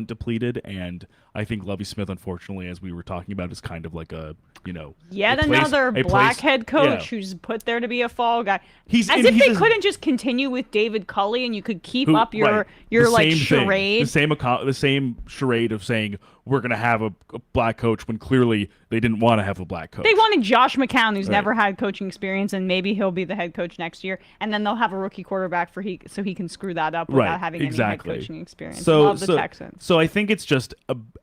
depleted, and I think Lovie Smith, unfortunately, as we were talking about, is kind of like another black head coach who's put there to be a fall guy. As if they couldn't just continue with David Culley and you could keep up your charade. The same charade of saying we're going to have a black coach when clearly they didn't want to have a black coach. They wanted Josh McCown, who's never had coaching experience, and maybe he'll be the head coach next year. And then they'll have a rookie quarterback so he can screw that up without having any head coaching experience. Love the Texans. So I think it's just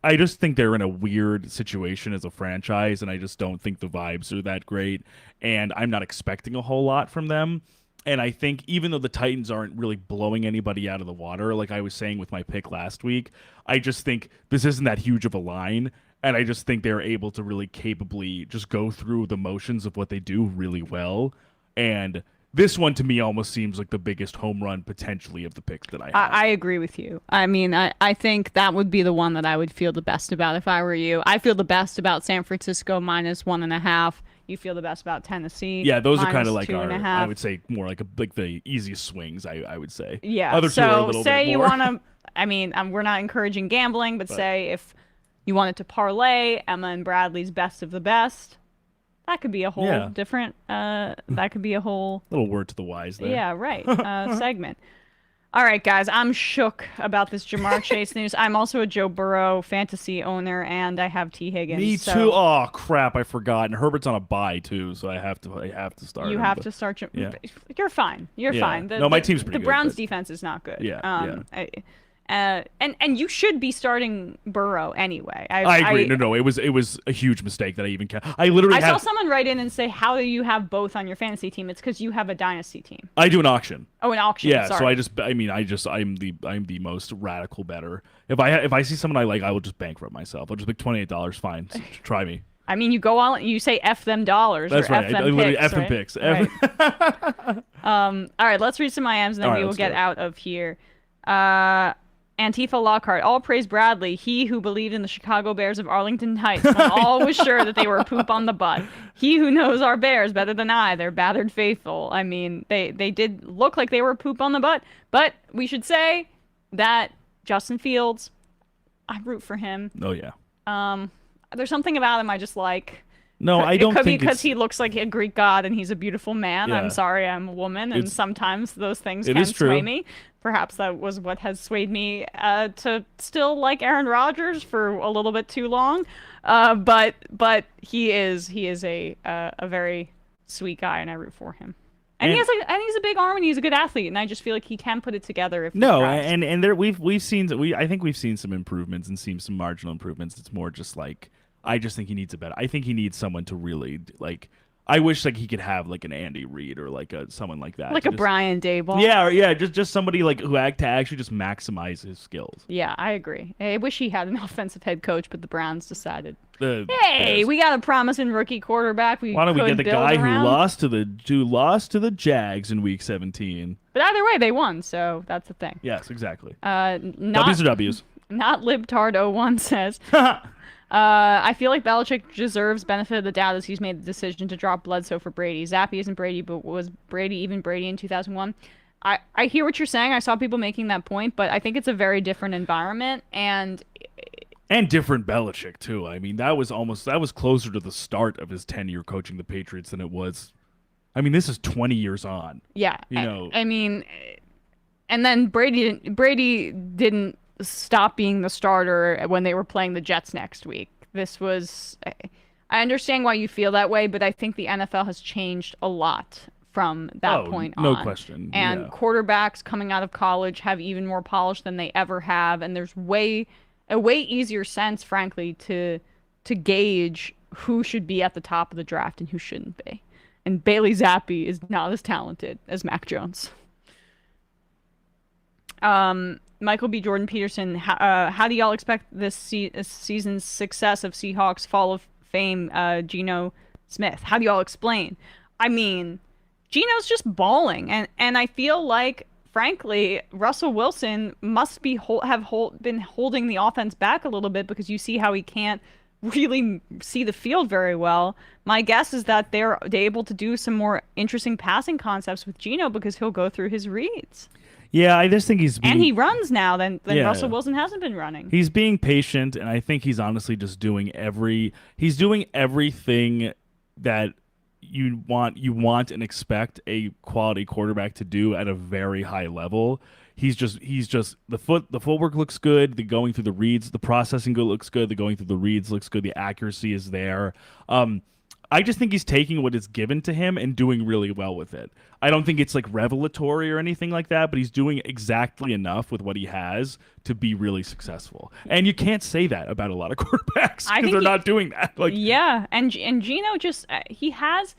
I just think they're in a weird situation as a franchise, and I just don't think the vibes are that great. And I'm not expecting a whole lot from them. And I think even though the Titans aren't really blowing anybody out of the water, like I was saying with my pick last week, I just think this isn't that huge of a line. And I just think they're able to really capably just go through the motions of what they do really well. And this one to me almost seems like the biggest home run potentially of the picks that I have. I agree with you. I mean, I think that would be the one that I would feel the best about if I were you. I feel the best about San Francisco -1.5. You feel the best about Tennessee. Yeah, those are kind of like -2.5. I would say more like the easiest swings. I would say. Yeah. Other two are a little say bit you more. want to. I mean, we're not encouraging gambling, but say if you wanted to parlay Emma and Bradley's best of the best, that could be a whole different. That could be a whole little word to the wise there. Yeah, right. Segment. All right, guys, I'm shook about this JaMarr Chase news. I'm also a Joe Burrow fantasy owner, and I have T. Higgins. Me too. Oh crap, I forgot. And Herbert's on a bye too, so I have to start. You him, have to start. You're fine. You're fine. No, my team's pretty good. The Browns' but... defense is not good. Yeah. And you should be starting Burrow anyway. I agree. No, it was a huge mistake that I even I literally saw someone write in and say, "How do you have both on your fantasy team?" It's because you have a dynasty team. I do an auction. Oh, an auction. Yeah, sorry. so I'm the most radical bettor. If I see someone I like, I will just bankrupt myself. I'll just pick $28. Fine, try me. I mean, you go on. You say "F them dollars." That's or right. F them I literally picks, F them right? picks. Right. All right, let's read some IMs and then we will get out of here. Antifa Lockhart, all praise Bradley, he who believed in the Chicago Bears of Arlington Heights when all was sure that they were poop on the butt. He who knows our Bears better than I, their battered faithful. I mean, they did look like they were poop on the butt, but we should say that Justin Fields, I root for him. Oh, yeah. There's something about him I just like. No, I don't think it could be because he looks like a Greek god and he's a beautiful man. Yeah. I'm sorry, I'm a woman, and sometimes those things it can is true. sway me. Perhaps that was what has swayed me to still like Aaron Rodgers for a little bit too long. But he is a very sweet guy, and I root for him. And he's a big arm, and he's a good athlete, and I just feel like he can put it together if he tries. and there we've seen I think we've seen some improvements and seen some marginal improvements. It's more just like I just think he needs I think he needs someone to really like. I wish like he could have like an Andy Reid or like someone like that, like a Brian Daboll. Yeah, just somebody like who to actually just maximize his skills. Yeah, I agree. I wish he had an offensive head coach, but the Browns decided. Hey, Bears. We got a promising rookie quarterback. Why don't we get the guy who lost to the Jags in Week 17? But either way, they won, so that's the thing. Yes, exactly. W's are W's. Not Libtard01 says. I feel like Belichick deserves benefit of the doubt as he's made the decision to drop Bledsoe for Brady. Zappy isn't Brady, but was Brady even Brady in 2001? I hear what you're saying. I saw people making that point, but I think it's a very different environment and different Belichick too. I mean, that was closer to the start of his tenure coaching the Patriots than it was. I mean, this is 20 years on. Yeah, I mean, and then Brady didn't stop being the starter when they were playing the Jets next week. I understand why you feel that way, but I think the NFL has changed a lot from that point on. No question. And quarterbacks coming out of college have even more polish than they ever have, and there's a way easier sense, frankly, to gauge who should be at the top of the draft and who shouldn't be. And Bailey Zappi is not as talented as Mac Jones. Michael B. Jordan Peterson, how do y'all expect this season's success of Seahawks Fall of Fame Geno Smith? How do y'all explain? I mean, Geno's just balling, and I feel like, frankly, Russell Wilson must be been holding the offense back a little bit because you see how he can't really see the field very well. My guess is that they're able to do some more interesting passing concepts with Geno because he'll go through his reads. Yeah, I just think and he runs now than Russell Wilson hasn't been running. He's being patient, and I think he's honestly just doing everything that you want and expect a quality quarterback to do at a very high level. He's just the footwork looks good, the going through the reads, the processing looks good, the going through the reads looks good, the accuracy is there. I just think he's taking what is given to him and doing really well with it. I don't think it's like revelatory or anything like that, but he's doing exactly enough with what he has to be really successful. And you can't say that about a lot of quarterbacks because they're not doing that. Yeah, and Geno just he has.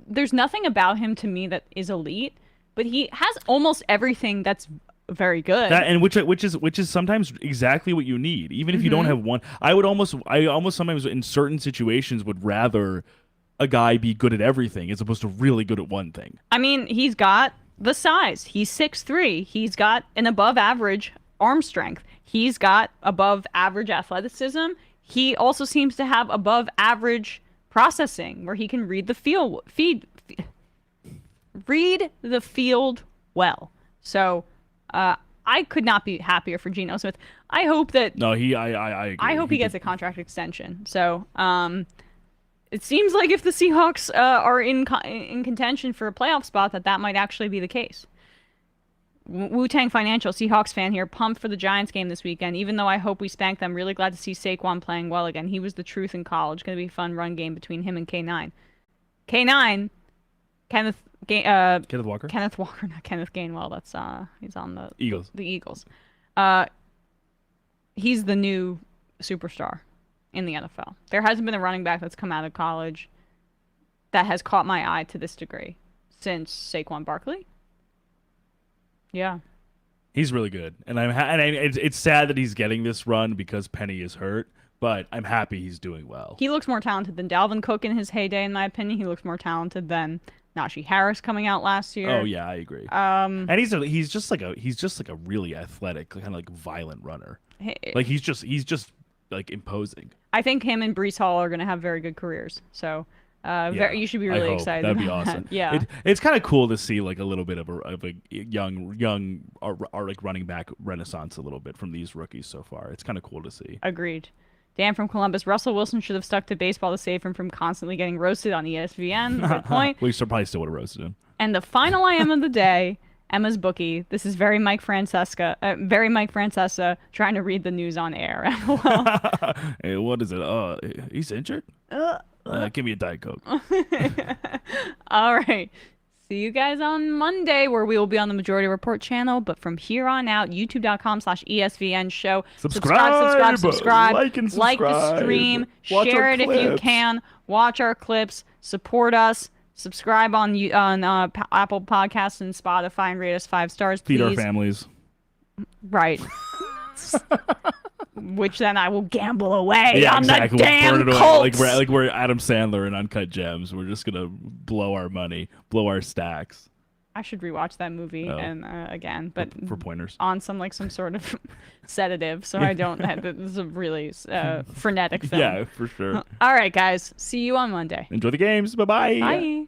There's nothing about him to me that is elite, but he has almost everything that's very good. And which is sometimes exactly what you need, even if you don't have one. I almost sometimes in certain situations would rather a guy be good at everything as opposed to really good at one thing. I mean, he's got the size. He's 6'3". He's got an above average arm strength. He's got above average athleticism. He also seems to have above average processing, where he can read the field well. So I could not be happier for Geno Smith. I hope that I agree. I hope he gets a contract extension. So it seems like if the Seahawks are in contention for a playoff spot, that might actually be the case. Wu-Tang Financial, Seahawks fan here, pumped for the Giants game this weekend. Even though I hope we spank them, really glad to see Saquon playing well again. He was the truth in college. Going to be a fun run game between him and K9. K9, Kenneth Walker? Kenneth Walker, not Kenneth Gainwell. That's he's on the Eagles. The Eagles. He's the new superstar in the NFL. There hasn't been a running back that's come out of college that has caught my eye to this degree since Saquon Barkley. Yeah, he's really good, and it's sad that he's getting this run because Penny is hurt, but I'm happy he's doing well. He looks more talented than Dalvin Cook in his heyday, in my opinion. He looks more talented than Najee Harris coming out last year. Oh yeah, I agree. And he's just like a really athletic, kind of like violent runner. Like he's just like imposing. I think him and Breece Hall are going to have very good careers. So. You should be really excited. That'd be awesome. That. Yeah, it's kind of cool to see like a little bit of a young or like running back renaissance a little bit from these rookies so far. It's kind of cool to see. Agreed. Dan from Columbus, Russell Wilson should have stuck to baseball to save him from constantly getting roasted on ESVN. Good point. We probably still would have roasted him. And the final I am of the day, Emma's bookie. This is very Mike Francesa trying to read the news on air. Hey, what is it? He's injured. Give me a Diet Coke. All right. See you guys on Monday, where we will be on the Majority Report channel. But from here on out, youtube.com/ESVN show. Subscribe. Like and subscribe. Like the stream. Share it if you can. Watch our clips. Support us. Subscribe on Apple Podcasts and Spotify and rate us 5 stars, please. Feed our families. Right. Which then I will gamble away on exactly. the damn We'll Colts. Like we're Adam Sandler in Uncut Gems. We're just gonna blow our money, blow our stacks. I should rewatch that movie again, but for pointers on some sort of sedative, so I don't have this is a really frenetic film. Yeah, for sure. All right, guys. See you on Monday. Enjoy the games. Bye-bye. Bye.